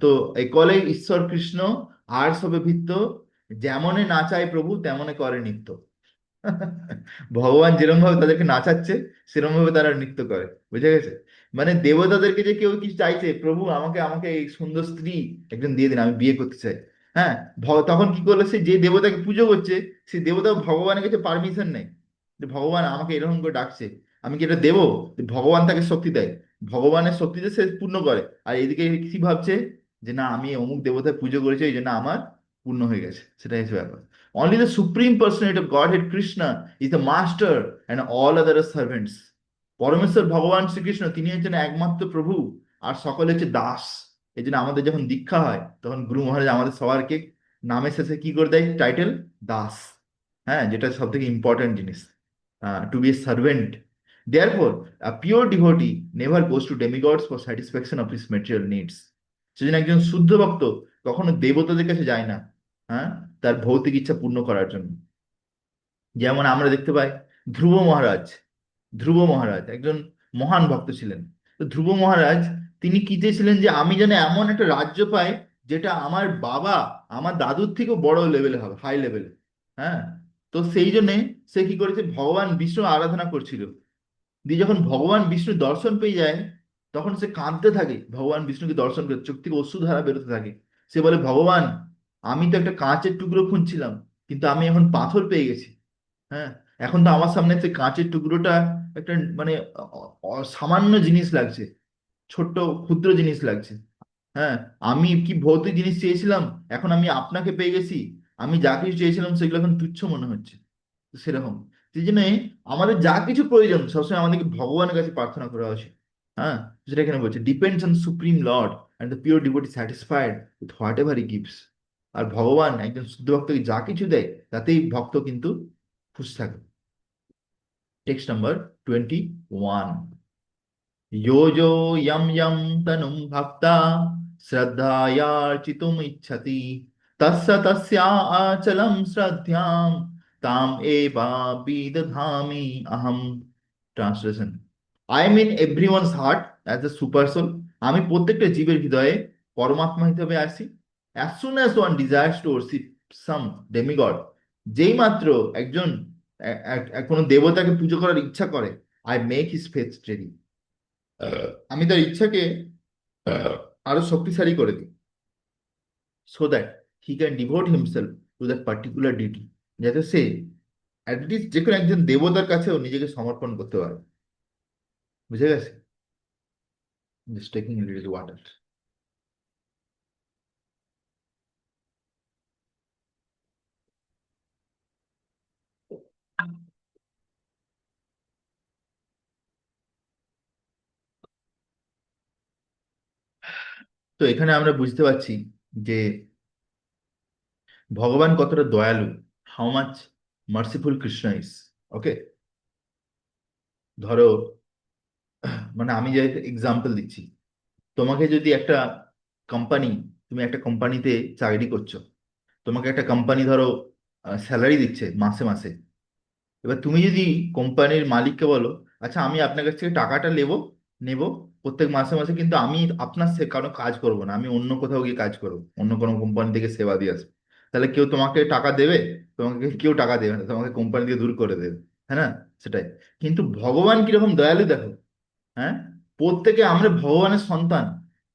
তো এই কলে ঈশ্বর কৃষ্ণ আর সবে ভৃত্য, যেমনে নাচায় প্রভু তেমনে করে নিত্য। ভগবান যেরকম ভাবে তাদেরকে নাচাচ্ছে, সেরকম ভাবে তারা নৃত্য করে। বুঝে গেছে? মানে দেবতাদেরকে যে কেউ কিছু চাইছে, প্রভু আমাকে আমাকে এই সুন্দর স্ত্রী একজন দিয়ে দিন, আমি বিয়ে করতে চাই। হ্যাঁ, তখন কি করলো, সে যে দেবতাকে পুজো করছে, সেই দেবতা ভগবানের কাছে পারমিশন নেই, যে ভগবান আমাকে এরকম করে ডাকছে, আমি কি এটা দেবো? ভগবান তাকে শক্তি দেয়, ভগবানের শক্তিতে সে পূর্ণ করে। আর এদিকে কি ভাবছে, যে না আমি অমুক দেবতার পুজো করেছি, এই জন্য আমার পূর্ণ হয়ে গেছে। সেটাই হচ্ছে ব্যাপার। Only the supreme personality of Godhead Krishna is the master and all other are servants. পরমেশ্বর ভগবান শ্রীকৃষ্ণ, তিনি হচ্ছেন একমাত্র প্রভু, আর সকলে হচ্ছে দাস। এই জন্য আমাদের যখন দীক্ষা হয়, তখন গুরু মহারাজ আমাদের সবারকে নামের শেষে কি করে দেয়, টাইটেল দাস। হ্যাঁ, যেটা সব থেকে ইম্পর্টেন্ট জিনিস, to be a servant. Therefore, a pure devotee never goes to demigods for satisfaction of his material needs. সেজন্য একজন শুদ্ধ ভক্ত কখনো দেবতাদের কাছে যায় না, হ্যাঁ, তার ভৌতিক ইচ্ছা পূর্ণ করার জন্য। যেমন আমরা দেখতে পাই, ধ্রুব মহারাজ। ধ্রুব মহারাজ একজন মহান ভক্ত ছিলেন। তো ধ্রুব মহারাজ, তিনি কি চেয়েছিলেন, যে আমি যেন এমন একটা রাজ্য পাই, যেটা আমার বাবা, আমার দাদুর থেকেও বড় লেভেলে হবে, হাই লেভেলে। হ্যাঁ, তো সেই জন্যে সে কি করেছে, ভগবান বিষ্ণু আরাধনা করছিল। দিয়ে যখন ভগবান বিষ্ণু দর্শন পেয়ে যায়, তখন সে কাঁদতে থাকে, ভগবান বিষ্ণুকে দর্শন করে চোখ থেকে অশ্রুধারা বেরোতে থাকে। সে বলে, ভগবান, আমি তো একটা কাঁচের টুকরো খুঁজছিলাম, কিন্তু আমি এখন পাথর পেয়ে গেছি। হ্যাঁ, এখন তো আমার সামনে সেই কাঁচের টুকরোটা একটা মানে সামান্য জিনিস লাগছে, ছোট্ট ক্ষুদ্র জিনিস লাগছে। হ্যাঁ, আমি কি ভৌতিক জিনিস চেয়েছিলাম, এখন আমি আপনাকে পেয়ে গেছি, আমি যা কিছু চেয়েছিলাম সেগুলো এখন তুচ্ছ মনে হচ্ছে। তো সেরকম, সেই জন্য আমাদের যা কিছু প্রয়োজন সবসময় আমাদেরকে ভগবানের কাছে প্রার্থনা করা উচিত। হ্যাঁ, যেটা এখানে বলছে, depends on supreme Lord and the pure devotee satisfied with whatever he gives. আর ভগবান একজন শুদ্ধ ভক্তকে যা কিছু দেয় তাতেই ভক্ত কিন্তু খুশি থাকে। Text number 21। यो यो यम यम तनुम भक्ता श्रद्धयार्चितुम इच्छति तस्य तस्याचलं श्रद्धाम ताम एवा विदधामि अहम। Translation, I am in everyone's heart as a supersoul. আমি প্রত্যেকটা জীবের হৃদয়ে পরমাত্মা হিসেবে আসি। As soon as one desires to worship some demigod, যেই মাত্র একজন কোনো দেবতাকে পুজো করার ইচ্ছা করে, I make his faith steady, আমি তার ইচ্ছাকে আরো শক্তিশালী করে দিই, so that he can devote himself to that particular duty, যাতে সে অ্যাটলিস্ট যে কোনো একজন দেবতার কাছেও নিজেকে সমর্পণ করতে পারে। বুঝে গেছে? Just taking little water. তো এখানে আমরা বুঝতে পারছি যে ভগবান কতটা দয়ালু, how much merciful Krishna is. Okay, ধরো, মানে আমি যে এক্সাম্পল দিচ্ছি, তোমাকে যদি একটা কোম্পানি, তুমি একটা কোম্পানিতে চাকরি করছো, তোমাকে একটা কোম্পানি ধরো স্যালারি দিচ্ছে মাসে মাসে। এবার তুমি যদি কোম্পানির মালিককে বলো, আচ্ছা আমি আপনার কাছ থেকে টাকাটা নেবো, নেব প্রত্যেক মাসে মাসে, কিন্তু আমি আপনার সে কারো কাজ করব না, আমি অন্য কোথাও গিয়ে কাজ করবো, অন্য কোনো কোম্পানি থেকে সেবা দিয়ে আসবো, তাহলে কেউ তোমাকে টাকা দেবে? তোমাকে কেউ টাকা দেবে না, তোমাকে কোম্পানি থেকে দূর করে দেবে। হ্যাঁ না? সেটাই। কিন্তু ভগবান কিরকম দয়ালু দেখো। হ্যাঁ, প্রত্যেকে আমরা ভগবানের সন্তান,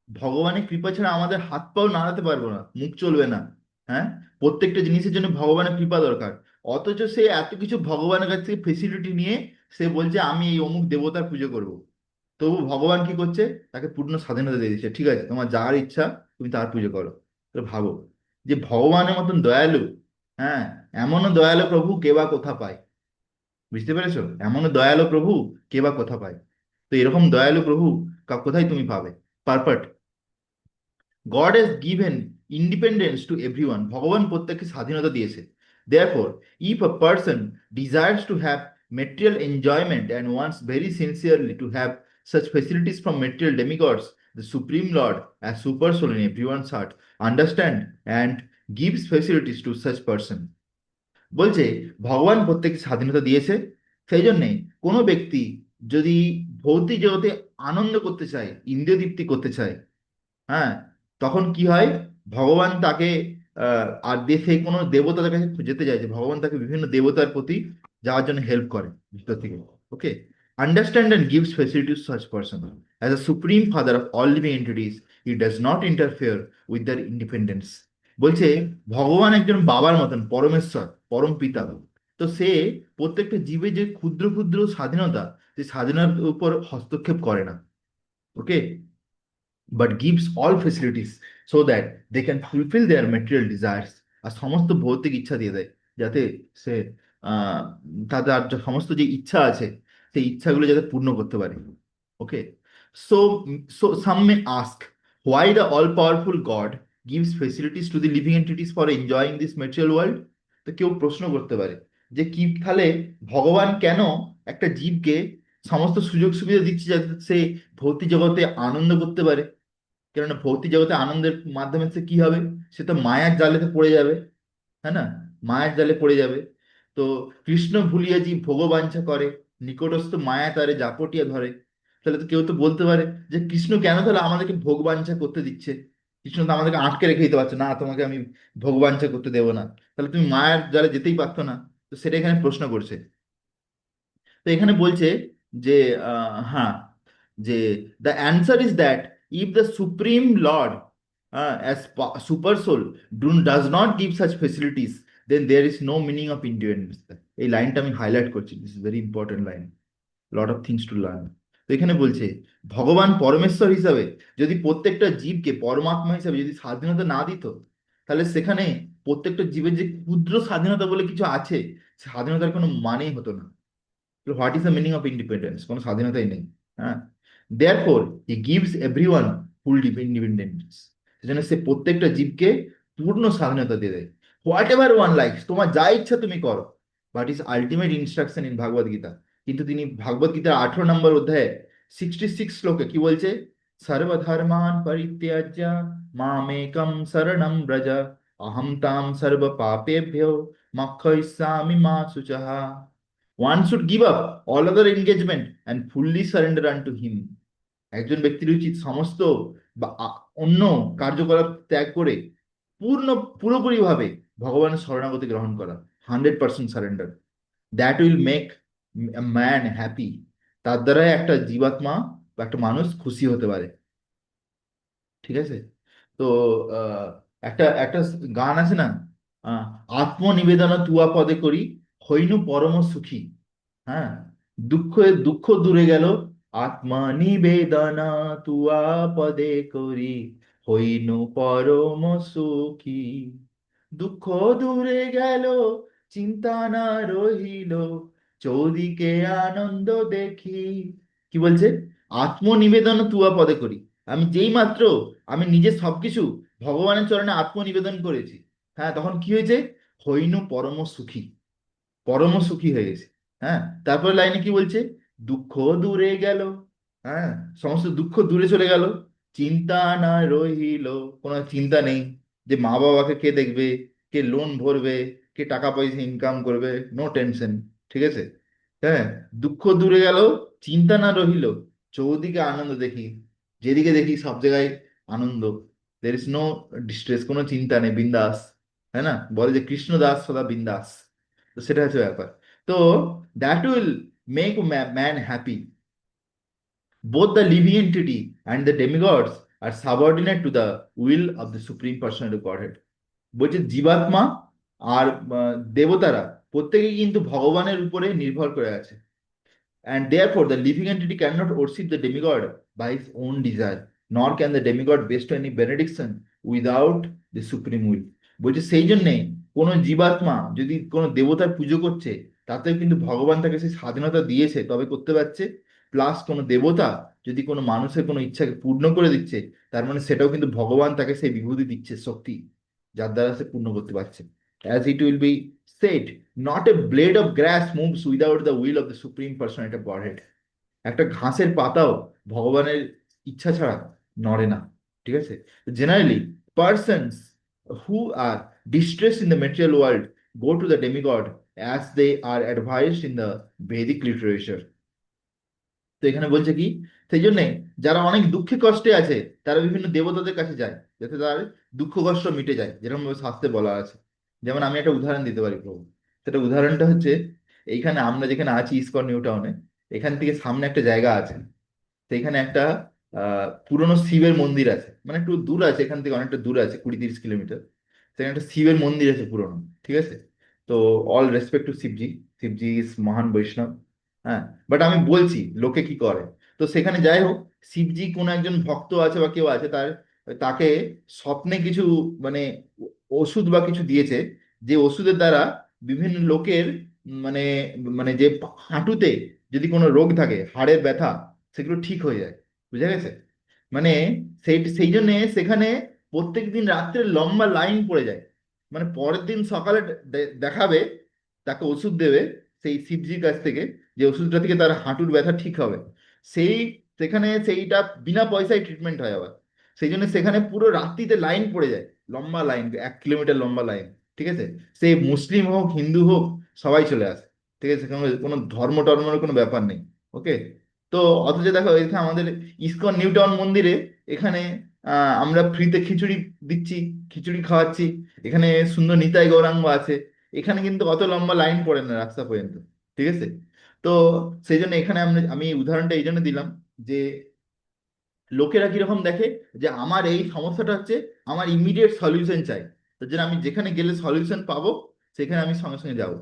ভগবানের কৃপা ছাড়া আমাদের হাত পাও নাড়াতে পারবো না, মুখ চলবে না। হ্যাঁ, প্রত্যেকটা জিনিসের জন্য ভগবানের কৃপা দরকার। অথচ সে এত কিছু ভগবানের কাছ থেকে ফেসিলিটি নিয়ে সে বলছে আমি এই অমুক দেবতার পুজো করব। তবু ভগবান কি করছে, তাকে পূর্ণ স্বাধীনতা দিয়ে দিচ্ছে, ঠিক আছে তোমার যার ইচ্ছা তুমি তার পুজো করো। তো ভাবো, যে ভগবানের মতন দয়ালু, হ্যাঁ, এমনও দয়ালু প্রভু কে বা কোথা পায়। বুঝতে পেরেছো? এমন দয়ালু প্রভু কে বা কোথা পায়। তো এরকম দয়ালু প্রভু কোথায় তুমি পাবে? Purport, God has given independence to everyone, ভগবান প্রত্যেককে স্বাধীনতা দিয়েছে। Therefore if a person desires to have material enjoyment and wants very sincerely to have such facilities from material demigods, the supreme lord as super soul in everyone's heart understand and gives facilities to such person। বলছে ভগবান প্রত্যেককে স্বাধীনতা দিয়েছে, সেই জন্যে কোনো ব্যক্তি যদি ভৌতিক জগতে আনন্দ করতে চায়, ইন্দ্রিয় তৃপ্তি করতে চায়, হ্যাঁ, তখন কি হয়, ভগবান তাকে আর দেশে কোনো দেবতার কাছে যেতে চাইছে, ভগবান তাকে বিভিন্ন দেবতার প্রতি যাওয়ার জন্য হেল্প করে ভিতর থেকে। Okay, understand and gives facilities such person as a supreme father of all living entities, he does not interfere with their independence. বলছে ভগবান একজন বাবার মতন, পরমেশ্বর, পরম পিতা। তো সে প্রত্যেকটা জীবের যে ক্ষুদ্র ক্ষুদ্র স্বাধীনতা, সেই স্বাধীনতার উপর হস্তক্ষেপ করে না। ওকে, but gives all facilities so that they can fulfill their material desires। আর সমস্ত ভৌতিক ইচ্ছা দিয়ে দেয়, যাতে সে আহ তাদের সমস্ত যে ইচ্ছা আছে সেই ইচ্ছাগুলো যাতে পূর্ণ করতে পারে। Okay, so so some may ask why the all powerful God gives facilities to the living entities for enjoying this material world. তো কেউ প্রশ্ন করতে পারে যে কি তাহলে ভগবান কেন একটা জীবকে সমস্ত সুযোগ সুবিধা দিচ্ছে যাতে সে ভৌতিক জগতে আনন্দ করতে পারে। কেননা ভৌতিক জগতে আনন্দের মাধ্যমে সে কি হবে, সে তো মায়ার জালেতে পড়ে যাবে। হ্যাঁ না? মায়ার জালে পড়ে যাবে। তো কৃষ্ণ ভুলিয়া জীব ভোগবাঞ্ছা করে, নিকটস্থ মায়া তারে জাপটিয়া ধরে। তাহলে তো কেউ তো বলতে পারে যে কৃষ্ণ কেন তাহলে আমাদেরকে ভোগবাঞ্ছা করতে দিচ্ছে, কৃষ্ণ তো আমাদেরকে আটকে রেখে দিতে পারছে না, তোমাকে আমি ভোগবাঞ্ছা করতে দেবো না, তাহলে তুমি মায়ার জালে যেতেই পারতো না। তো তো সেটা এখানে প্রশ্ন করছে। তো এখানে বলছে যে হ্যাঁ, যে the answer is that if the supreme Lord as super soul does not give such facilities then there is no meaning of independence. এই লাইনটা আমি হাইলাইট করছি, this is very important line, lot of things to learn. তো এখানে বলছে ভগবান পরমেশ্বর হিসাবে যদি প্রত্যেকটা জীবকে পরমাত্মা হিসাবে যদি স্বাধীনতা না দিত, তাহলে সেখানে প্রত্যেকটা জীবের যে ক্ষুদ্র স্বাধীনতা বলে কিছু আছে, স্বাধীনতার কোনো মানেই হতো না। What is the meaning of independence? কোনো স্বাধীনতাই নেই। হ্যাঁ, therefore he gives everyone full independence. সেজন্য সে প্রত্যেকটা জীবকে পূর্ণ স্বাধীনতা দিয়ে দেয়। হোয়াট এভার ওয়ান লাইকস, তোমার যা ইচ্ছা তুমি করো, but is ultimate instruction in Bhagavad Gita. কিন্তু তিনি ভাগবত গীতার 18 নম্বর অধ্যায়ে 66 শ্লোকে কি বলছে? সর্বধর্মান পরিত্যাজ্য মামেকম শরণম ব্রজ অহম তাম সর্ব পাপেভ্যো মোক্ষয়িষ্যামি মা শুচঃ। One should give up all other engagement and fully surrender unto him. একজন ব্যক্তির উচিত সমস্ত বা অন্য কার্যকলাপ ত্যাগ করে পুরোপুরিভাবে ভগবানের শরণাগতি গ্রহণ করা, 100% surrender. That will make man happy. তার দ্বারাই একটা জীবাত্মা বা একটা মানুষ খুশি হতে পারে। ঠিক আছে? তো আহ, একটা একটা গান আছে না, আহ, আত্মনিবেদন তুয়া পদে করি হইনু পরম সুখী। হ্যাঁ, দুঃখ দুঃখ দূরে গেল, আত্মা নিবেদনা তুয়া পদে করি হইনু পরম সুখী। দুঃখ দূরে গেল, চিন্তা না রহিল, চৌদিকে আনন্দ দেখি। কি বলছে? আত্মনিবেদন তুয়া পদে করি। আমি যেই মাত্র আমি নিজের সবকিছু ভগবানের চরণে আত্মনিবেদন করেছি, হ্যাঁ, তখন কি হয়েছে? হইনু পরম সুখী, পরম সুখী হয়ে গেছে। হ্যাঁ, তারপরে লাইনে কি বলছে? দুঃখ দূরে গেল। হ্যাঁ, সমস্ত দুঃখ দূরে চলে গেল, চিন্তা না রহিল, কোনো চিন্তা নেই যে মা বাবাকে কে দেখবে, কে লোন ভরবে, কে টাকা পয়সা ইনকাম করবে, নো টেনশন। ঠিক আছে? হ্যাঁ, দুঃখ দূরে গেল, চিন্তা না রহিল, চৌদিকে আনন্দ দেখি, যেদিকে দেখি সব জায়গায় আনন্দ। দের ইজ নো ডিস্ট্রেস, কোনো চিন্তা নেই, বিন্দাস। তাই না? বলে যে কৃষ্ণ দাস সদা বিন্দাস। তো সেটা হচ্ছে ব্যাপার। তো that will make man happy. Both the living entity and the demigods are subordinate to the will of the Supreme Personality of Godhead. বলছে জীবাত্মা আর দেবতারা প্রত্যেকেই কিন্তু ভগবানের উপরে নির্ভর করে আছে। And therefore, the living entity cannot worship the demigod by his own desire, nor can the demigod bestow any benediction without the supreme will. বলছে সেই জন্যে কোনো জীবাত্মা যদি কোনো দেবতার পুজো করছে, তাতেও কিন্তু ভগবান তাকে সেই স্বাধীনতা দিয়েছে, তবে করতে পারছে। প্লাস কোনো দেবতা যদি কোনো মানুষের কোনো ইচ্ছাকে পূর্ণ করে দিচ্ছে, তার মানে সেটাও কিন্তু ভগবান তাকে সেই বিভূতি দিচ্ছে, শক্তি, যার দ্বারা সে পূর্ণ করতে পারছে। As it will be said, not a blade of grass moves without the will of the supreme personality of Godhead. একটা ঘাসের পাতাও ভগবানের ইচ্ছা ছাড়া নড়ে না। ঠিক আছে? Generally persons who are distressed in the material world go to the demigod as they are advised in the Vedic literature. তো এখানে বলছে কি, সেই জন্য যারা অনেক দুঃখে কষ্টে আছে, তারা বিভিন্ন দেবতাদের কাছে যায় যাতে তার দুঃখ কষ্ট মিটে যায়, যেরকম ভাবে শাস্ত্রে বলা আছে। যেমন আমি একটা উদাহরণ দিতে পারি প্রভু। সেটা উদাহরণটা হচ্ছে, এইখানে আমরা যেখানে আছি ইসকন নিউ টাউনে, এখান থেকে সামনে একটা জায়গা আছে। সেইখানে একটা পুরনো শিবের মন্দির আছে, মানে একটু দূর আছে, এখান থেকে অনেকটা দূর আছে, 20-30 কিলোমিটার। সেখানে একটা শিবের মন্দির আছে পুরনো। ঠিক আছে? তো অল রেসপেক্ট টু শিবজি, শিবজি ইজ মহান বৈষ্ণব। হ্যাঁ, বাট আমি বলছি লোকে কি করে। তো সেখানে যাই হোক, শিবজি কোনো একজন ভক্ত আছে বা কেউ আছে, তাকে স্বপ্নে কিছু মানে ওষুধ বা কিছু দিয়েছে, যে ওষুধের দ্বারা বিভিন্ন লোকের মানে মানে যে হাঁটুতে যদি কোনো রোগ থাকে, হাড়ের ব্যথা, সেগুলো ঠিক হয়ে যায়। বুঝা গেছে? মানে সেই সেই জন্য সেখানে প্রত্যেক দিন রাত্রে লম্বা লাইন পড়ে যায়। মানে পরের দিন সকালে দেখাবে, তাকে ওষুধ দেবে সেই শিবজির কাছ থেকে, যে ওষুধটা থেকে তার হাঁটুর ব্যথা ঠিক হবে। সেই সেখানে সেইটা বিনা পয়সায় ট্রিটমেন্ট হয় আবার। সেই জন্য সেখানে পুরো রাত্রিতে লাইন পড়ে যায়, লম্বা লাইন, 1 কিলোমিটার লম্বা লাইন। ঠিক আছে? সে মুসলিম হোক হিন্দু হোক, সবাই চলে আসে। ঠিক আছে? সেখানে কোনো ধর্ম টর্মের কোনো ব্যাপার নেই। ওকে? তো অথচ দেখো এখানে আমাদের ইসকন নিউ টাউন মন্দিরে, এখানে আমরা ফ্রিতে খিচুড়ি দিচ্ছি, খিচুড়ি খাওয়াচ্ছি। এখানে সুন্দর নিতাই গৌরাঙ্গ আছে, এখানে কিন্তু অত লম্বা লাইন পড়ে না রাস্তা পর্যন্ত, ঠিক আছে? তো সেই জন্য এখানে আমি এই উদাহরণটা এই জন্য দিলাম যে লোকেরা কিরকম দেখে যে আমার এই সমস্যাটা হচ্ছে, আমার ইমিডিয়েট সলিউশন চাই, তার জন্য আমি যেখানে গেলে সলিউশন পাবো সেখানে আমি সঙ্গে সঙ্গে যাবো।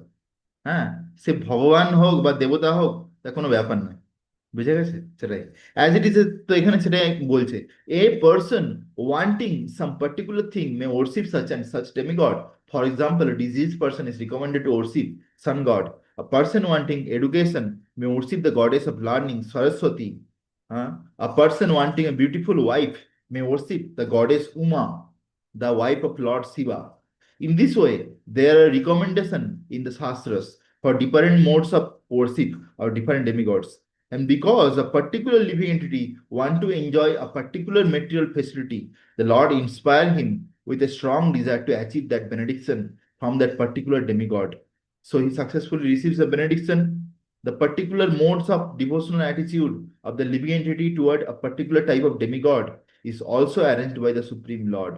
হ্যাঁ, সে ভগবান হোক বা দেবতা হোক, তা কোনো ব্যাপার নয়। বুঝে গেছে? সেটাই অ্যাজ ইট ইজ। তো এখানে সেটাই বলছে, a person wanting some particular thing May worship such and such demigod. For example, a diseased person is recommended to worship sun god. A person wanting education may worship the goddess of learning Saraswati. A person wanting a beautiful wife may worship the goddess Uma, the wife of Lord Shiva. In this way, there are recommendations in the Shastras for different modes of worship or different demigods. And because a particular living entity want to enjoy a particular material facility, the Lord inspire him with a strong desire to achieve that benediction from that particular demigod. So he successfully receives a benediction. The particular modes of devotional attitude of the living entity toward a particular type of demigod is also arranged by the Supreme Lord.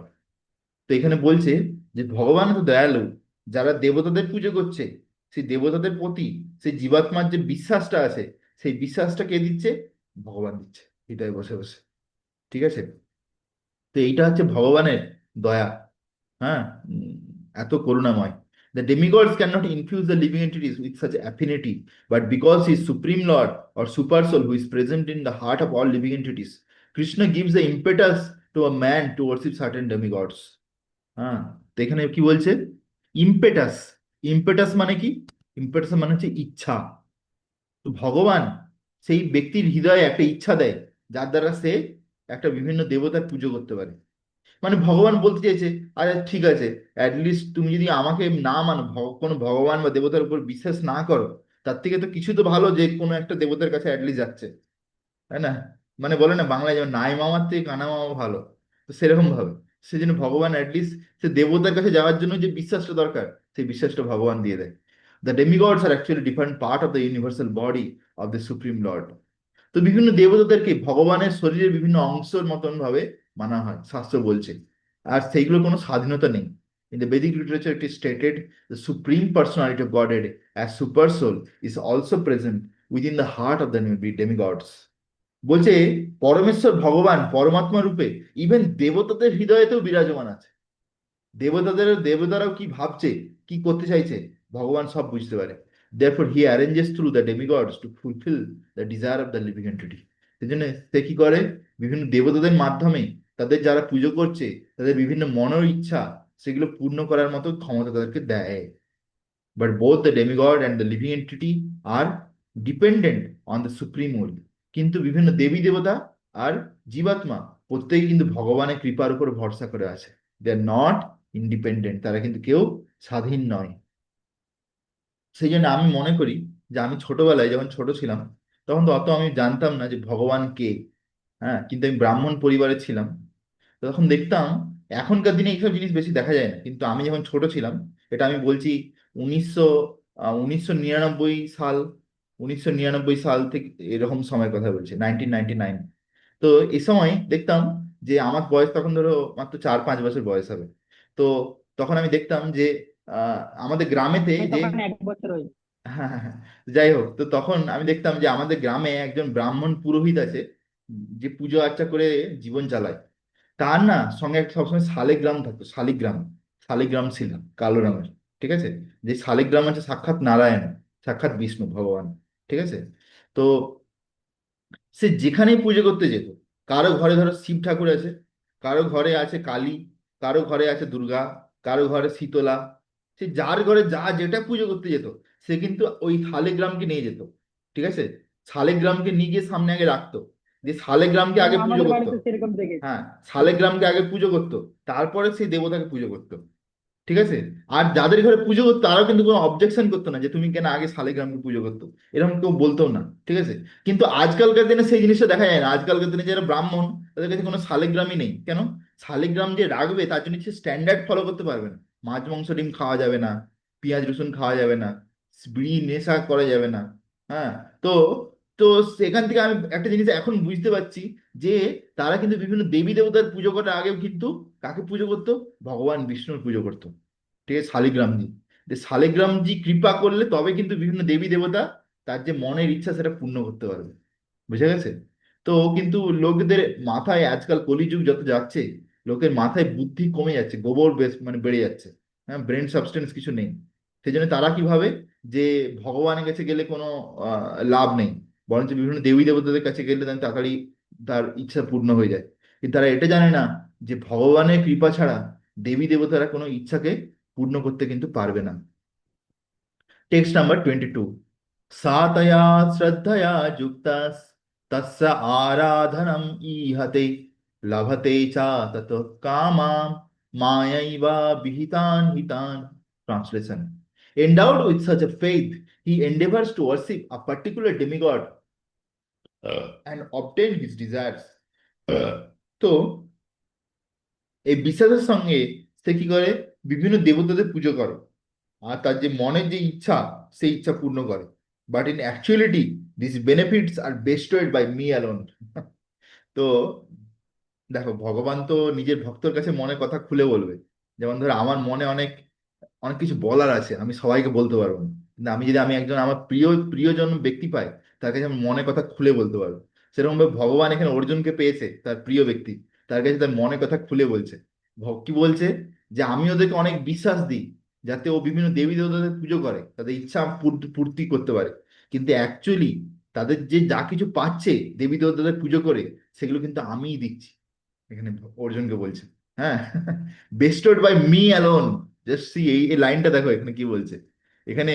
তো এখানে বলছে যে ভগবান তো দয়ালু, যারা দেবতাদের পুজো করছে সেই দেবতাদের প্রতি সেই জীবাত্মার যে বিশ্বাসটা আছে, সেই বিশ্বাসটা কে দিচ্ছে? ভগবান দিচ্ছে হৃদয়ে বসে বসে। ঠিক আছে? তো এইটা হচ্ছে ভগবানের দয়া। হ্যাঁ, এত করুণাময়। The demigods cannot infuse the living entities with such affinity, but because he is Supreme Lord or Super Soul who is present in the heart of all living entities, Krishna gives the impetus to a man to worship certain demigods. হ্যাঁ, তো এখানে কি বলছে? Impetus. Impetus মানে কি? Impetus মানে হচ্ছে ইচ্ছা। তো ভগবান সেই ব্যক্তির হৃদয়ে একটা ইচ্ছা দেয়, যার দ্বারা সে একটা বিভিন্ন দেবতার পুজো করতে পারে। মানে ভগবান বলতে চাইছে, আরে ঠিক আছে, অ্যাটলিস্ট তুমি যদি আমাকে না মানো, কোনো ভগবান বা দেবতার উপর বিশ্বাস না করো, তার থেকে তো কিছু তো ভালো যে কোনো একটা দেবতার কাছে অ্যাটলিস্ট যাচ্ছে, তাই না? মানে বলে না বাংলায় যেমন নাই মামার থেকে কানা মামা ভালো, তো সেরকম ভাবে সেজন্য ভগবান অ্যাটলিস্ট সে দেবতার কাছে যাওয়ার জন্য যে বিশ্বাসটা দরকার, সেই বিশ্বাসটা ভগবান দিয়ে দেয়। The demigods are actually different part of the universal body of the supreme Lord. তো বিভিন্ন দেবতাদেরকে ভগবানের শরীরের বিভিন্ন অংশের মতন ভাবে মানা হয়, শাস্ত্র বলছে। আর সেইগুলোর কোনো স্বাধীনতা নেই। In the Vedic literature, it is stated the supreme personality of Godhead as super soul is also present within the heart of the demigods. বলছে পরমেশ্বর ভগবান পরমাত্মা রূপে ইভেন দেবতাদের হৃদয়েতেও বিরাজমান আছে। দেবতারাও কি ভাবছে, কি করতে চাইছে, ভগবান সব বুঝতে পারে। Therefore he arranges through the demigods to fulfill the desire of the living entity. সেই জন্য সে কি করে, বিভিন্ন দেবতাদের মাধ্যমে তাদের যারা পুজো করছে তাদের বিভিন্ন মনের ইচ্ছা সেগুলো পূর্ণ করার মতো ক্ষমতা তাদেরকে দেয়। But both the demigod and the living entity are dependent on the supreme will. কিন্তু বিভিন্ন দেবী দেবতা আর জীবাত্মা প্রত্যেকে কিন্তু ভগবানের কৃপার উপর ভরসা করে আছে। দে আর নট ইন্ডিপেন্ডেন্ট, তারা কিন্তু কেউ স্বাধীন নয়। সেই জন্য আমি মনে করি যে আমি ছোটবেলায় যখন ছোট ছিলাম, তখন তো অত আমি জানতাম না যে ভগবান কে। হ্যাঁ, কিন্তু আমি ব্রাহ্মণ পরিবারে ছিলাম, তো তখন দেখতাম। এখনকার দিনে এইসব জিনিস বেশি দেখা যায় না, কিন্তু আমি যখন ছোট ছিলাম, এটা আমি বলছি 1999 সাল, 1999 সাল থেকে এরকম সময়ের কথা বলছি, 1999। তো এই সময় দেখতাম যে আমার বয়স তখন ধরো মাত্র 4-5 বছর বয়স হবে। তো তখন আমি দেখতাম যে আমাদের গ্রামেতে আমি যে তখন 1 বছর হই। হ্যাঁ হ্যাঁ হ্যাঁ, যাই হোক, তো তখন আমি দেখতাম যে আমাদের গ্রামে একজন ব্রাহ্মণ পুরোহিত আছে, যে পুজো আর্চা করে জীবন চালায়। তার না সঙ্গে একটা সবসময় শালিগ্রাম থাকতো, শালিগ্রাম। শালিগ্রাম ছিল কালো রঙের। ঠিক আছে? যে শালিগ্রাম আছে সাক্ষাৎ নারায়ণ, সাক্ষাৎ বিষ্ণু ভগবান। ঠিক আছে? তো সে যেখানেই পুজো করতে যেত, কারো ঘরে ধরো শিব ঠাকুর আছে, কারো ঘরে আছে কালী, কারো ঘরে আছে দুর্গা, কারো ঘরে শীতলা, সে যার ঘরে যা যেটা পুজো করতে যেত, সে কিন্তু ওই শালিগ্রামকে নিয়ে যেত। ঠিক আছে? শালিগ্রামকে নিয়ে গিয়ে সামনে আগে রাখতো, যে শালিগ্রামকে হ্যাঁ, আগে পুজো আমাদের করতো। বাড়িতে সেরকম দেখেছি। হ্যাঁ, শালিগ্রামকে আগে পুজো করতো, তারপরে সেই দেবতাকে পুজো করতো। ঠিক আছে? আর যাদের ঘরে পুজো করতো তারাও কিন্তু কোনো অবজেকশন করতো না যে তুমি কেন আগে শালিগ্রামকে পুজো করতো, এরকম কেউ বলতো না। ঠিক আছে? কিন্তু আজকালকার দিনে সেই জিনিসটা দেখা যায় না। আজকালকার দিনে যারা ব্রাহ্মণ, তাদের কাছে কোনো শালিগ্রামই নেই। কেন? শালিগ্রাম যে রাখবে তার জন্য সে স্ট্যান্ডার্ড ফলো করতে পারবে না। মাছ মাংস ডিম খাওয়া যাবে না, পেঁয়াজ রসুন খাওয়া যাবে না, বিড়ি নেশা করা যাবে না। হ্যাঁ। তো তো সেখান থেকে আমি একটা জিনিস এখন বুঝতে পারছি যে তারা কিন্তু বিভিন্ন দেবী দেবতার পুজো করার আগেও কিন্তু কাকে পুজো করতো? ভগবান বিষ্ণুর পুজো করতো। ঠিক আছে? শালিগ্রাম দিয়ে। যে শালিগ্রামজি কৃপা করলে তবে কিন্তু বিভিন্ন দেবী দেবতা তার যে মনের ইচ্ছা সেটা পূর্ণ করতে পারবে। বুঝে গেছে? তো কিন্তু লোকদের মাথায় আজকাল কলিযুগ যত যাচ্ছে, লোকের মাথায় বুদ্ধি কমে যাচ্ছে, গোবর বেশ মানে বেড়ে যাচ্ছে। হ্যাঁ, ব্রেন সাবস্টেন্স কিছু নেই। সেই জন্য তারা কি ভাবে যে ভগবানের কাছে গেলে কোনো লাভ নেই, বরঞ্চ বিভিন্ন দেবী দেবতাদের কাছে গেলে তার তাড়াতাড়ি তার ইচ্ছা পূর্ণ হয়ে যায়। কিন্তু তারা এটা জানে না যে ভগবানের কৃপা ছাড়া দেবী দেবতারা কোনো ইচ্ছাকে পূর্ণ করতে কিন্তু পারবে না। Text number 22। সাতয়া শ্রদ্ধয়া যুক্তাস তস্য আরাধনম ইহতে লভতে চা তত কামাম মায়ৈবা বিহিতান হিতান। Translation: endowed with such a faith, he endeavors to worship a particular demigod and obtain his desires. তো এই বিশ্বাসের সঙ্গে সে কি করে, বিভিন্ন দেবতাদের পুজো করে আর তার যে মনের যে ইচ্ছা সেই ইচ্ছা পূর্ণ করে। But in actuality this benefits are bestowed by me alone. তো দেখো, ভগবান তো নিজের ভক্তর কাছে মনের কথা খুলে বলবে। যেমন ধরো আমার মনে অনেক অনেক কিছু বলার আছে, আমি সবাইকে বলতে পারবো না, কিন্তু আমি যদি একজন আমার প্রিয়জন ব্যক্তি পাই, তার কাছে আমি মনের কথা খুলে বলতে পারবো। সেরকম ভাবে ভগবান এখানে অর্জুনকে পেয়েছে, তার প্রিয় ব্যক্তি, তার কাছে তার মনের কথা খুলে বলছে। কি বলছে? যে আমি ওদেরকে অনেক বিশ্বাস দিই, যাতে ও বিভিন্ন দেবী দেবতাদের পুজো করে, তাদের ইচ্ছা পূর্তি করতে পারে। কিন্তু অ্যাকচুয়ালি তাদের যে যা কিছু পাচ্ছে দেবী দেবতাদের পুজো করে, সেগুলো কিন্তু আমিই দিচ্ছি। এখানে অর্জুনকে বলছে। হ্যাঁ, bestowed by me alone. Just see, এই লাইনটা দেখো এখানে কি বলছে। এখানে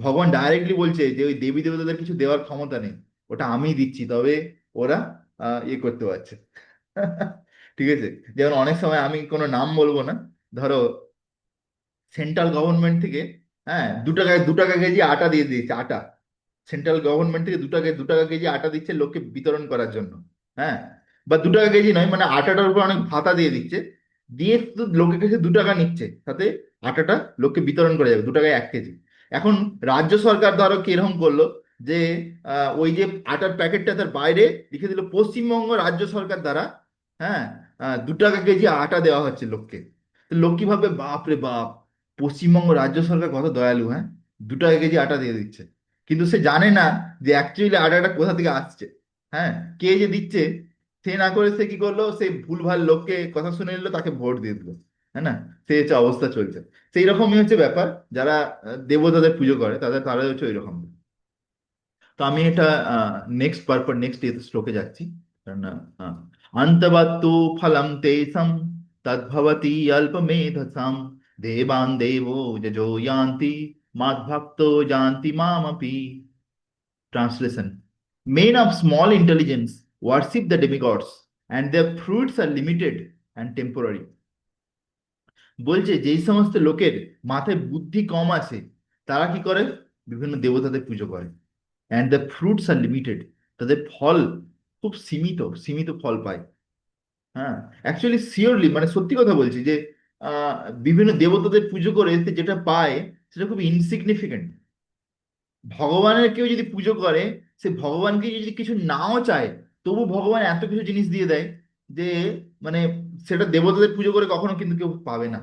ভগবান ডাইরেক্টলি বলছে যে ওই দেবী দেবতাদের কিছু দেওয়ার ক্ষমতা নেই, ওটা আমিই দিচ্ছি, তবে ওরা ইয়ে করতে পারছে। ঠিক আছে? যেমন অনেক সময় আমি কোনো নাম বলবো না, ধরো সেন্ট্রাল গভর্নমেন্ট থেকে, হ্যাঁ, 2 টাকায় 2 টাকা কেজি আটা দিয়ে দিয়েছে, আটা। সেন্ট্রাল গভর্নমেন্ট থেকে 2 টাকা কেজি আটা দিচ্ছে লোককে বিতরণ করার জন্য। হ্যাঁ, বা 2 টাকা কেজি নয়, মানে আটাটার উপর অনেক ভাতা দিয়ে দিচ্ছে, দিয়ে শুধু লোকের কাছে 2 টাকা নিচ্ছে, তাতে আটাটা লোককে বিতরণ করা যাবে 2 টাকায় 1 কেজি। এখন রাজ্য সরকার ধরো কিরকম করলো, যে ওই যে আটার প্যাকেটটা তার বাইরে লিখে দিল পশ্চিমবঙ্গ রাজ্য সরকার দ্বারা, হ্যাঁ, 2 টাকা কেজি আটা দেওয়া হচ্ছে লোককে। তো লোক কি ভাববে, বাপ রে বাপ, পশ্চিমবঙ্গ রাজ্য সরকার কত দয়ালু, হ্যাঁ, 2 টাকা কেজি আটা দিয়ে দিচ্ছে। কিন্তু সে জানে না যে অ্যাকচুয়ালি আটাটা কোথা থেকে আসছে। হ্যাঁ, কে যে দিচ্ছে, সে না করে সে কি করলো, সে ভুলভাল লোককে কথা শুনে নিল, তাকে ভোট দিয়ে দিল। হ্যাঁ না? সেই হচ্ছে অবস্থা চলছে। সেই রকমই হচ্ছে ব্যাপার, যারা দেবতাদের পুজো করে তাদের তারা হচ্ছে ওই রকম। তো আমি এটা নেক্সট শ্লোকে যাচ্ছি। কারণ অন্তবত্তু ফলম তেষাং তদ্ভবতি অল্পমেধসাম দেবান দেবো যজো ইয়ান্তি মাদ্ভক্তো যান্তি মামপি। Translation: Men of small intelligence worship the demigods, and their fruits are limited and temporary. বলছে যেই সমস্ত লোকের মাথায় বুদ্ধি কম আছে, তারা কি করে, বিভিন্ন দেবতাদের পুজো করে। And the fruits are limited, তাদের ফল খুব সীমিত, সীমিত ফল পায়। হ্যাঁ, অ্যাকচুয়ালি শিওরলি মানে সত্যি কথা বলছি যে আহ, বিভিন্ন দেবতাদের পুজো করে সে যেটা পায় সেটা খুব ইনসিগনিফিকেন্ট। ভগবানের কেউ যদি পুজো করে, সে ভগবানকে যদি কিছু নাও চায়, তবু ভগবান এত কিছু জিনিস দিয়ে দেয় যে মানে সেটা দেবতাদের পুজো করে কখনো কিন্তু কেউ পাবে না।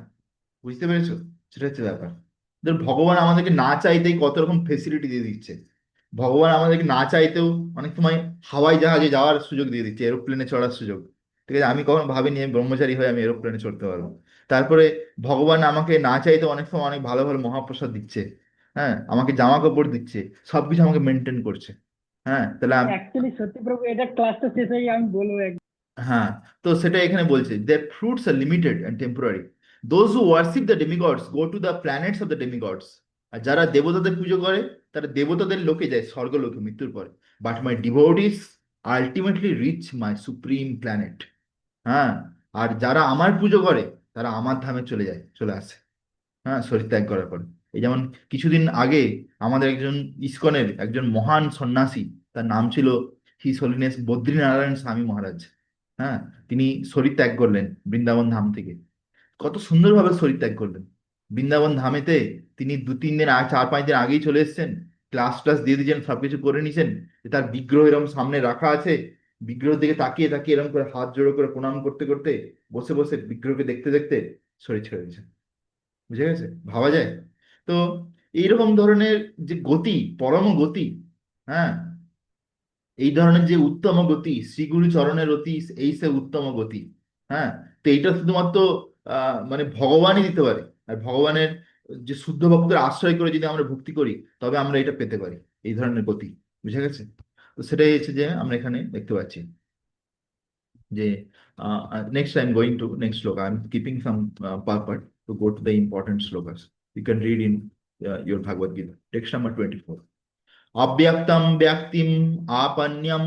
বুঝতে পেরেছো? সেটা হচ্ছে ব্যাপার। ধর ভগবান আমাদেরকে না চাইতেই কত রকম ফেসিলিটি দিয়ে দিচ্ছে। ভগবান আমাদেরকে না চাইতেও অনেক সময় হাওয়াই জাহাজে যাওয়ার সুযোগ দিয়ে দিচ্ছে, এরোপ্লেনে চড়ার সুযোগ। ঠিক আছে, আমি কখনো ভাবিনি আমি ব্রহ্মচারী হয়ে আমি এরোপ্লেনে চড়তে পারবো। তারপরে ভগবান আমাকে না চাইতে অনেক সময় অনেক ভালো ভালো মহাপ্রসাদ দিচ্ছে। হ্যাঁ, আমাকে জামা কাপড় দিচ্ছে, সবকিছু আমাকে মেনটেন করছে। হ্যাঁ, তাহলে অ্যাকচুয়ালি সত্যি প্রভু, এটা ক্লাসটা শেষ হয়ে গিয়ে আমি বলবো হ্যাঁ, তো সেটা এখানে বলছে their fruits are limited and temporary. Those who worship the demigods go to the planets of the demigods. আর যারা দেবতাদের পুজো করে, তারা দেবতাদের লোকে যায়, স্বর্গলোকে মৃত্যুর পরে। But my devotees ultimately reach my supreme planet. হ্যাঁ, আর যারা আমার পুজো করে, তারা আমার ধামে চলে যায়, চলে আসে। হ্যাঁ, শরীর ত্যাগ করার পরে। এই যেমন কিছুদিন আগে আমাদের একজন ইসকনের একজন মহান সন্ন্যাসী, তার নাম ছিল হিজ হোলিনেস বদ্রীনারায়ণ স্বামী মহারাজ। হ্যাঁ, তিনি শরীর ত্যাগ করলেন বৃন্দাবন ধাম থেকে। কত সুন্দরভাবে শরীর ত্যাগ করলেন। বৃন্দাবন ধামেতে তিনি 2-3 দিন আগে, 4-5 দিন আগেই চলে এসেছেন, ক্লাস টাস দিয়ে দিয়েছেন, সবকিছু করে নিয়েছেন। যে তার বিগ্রহ এরকম সামনে রাখা আছে, বিগ্রহের দিকে তাকিয়ে তাকিয়ে এরকম করে হাত জোড়ো করে প্রণাম করতে করতে, বসে বসে বিগ্রহকে দেখতে দেখতে শরীর ছেড়ে দিয়েছেন। বুঝে গেছে? ভাবা যায়? তো এইরকম ধরনের যে গতি, পরম গতি, হ্যাঁ, এই ধরনের যে উত্তম গতি, শ্রীগুরু চরণের অতি, এই সে উত্তম গতি। হ্যাঁ, তো এইটা শুধুমাত্র মানে ভগবানই দিতে পারে। আর ভগবানের যে শুদ্ধ ভক্তের আশ্রয় করে যদি আমরা ভক্তি করি, তবে আমরা এটা পেতে পারি, এই ধরনের গতি। বুঝে গেছে? তো সেটাই হচ্ছে যে আমরা এখানে দেখতে পাচ্ছি যে next I am going to next shloka, I am keeping some purport to go to the important shlokas you can read in your Bhagavad Gita. Text number 24. अव्यक्तं व्यक्तिम् आपन्यं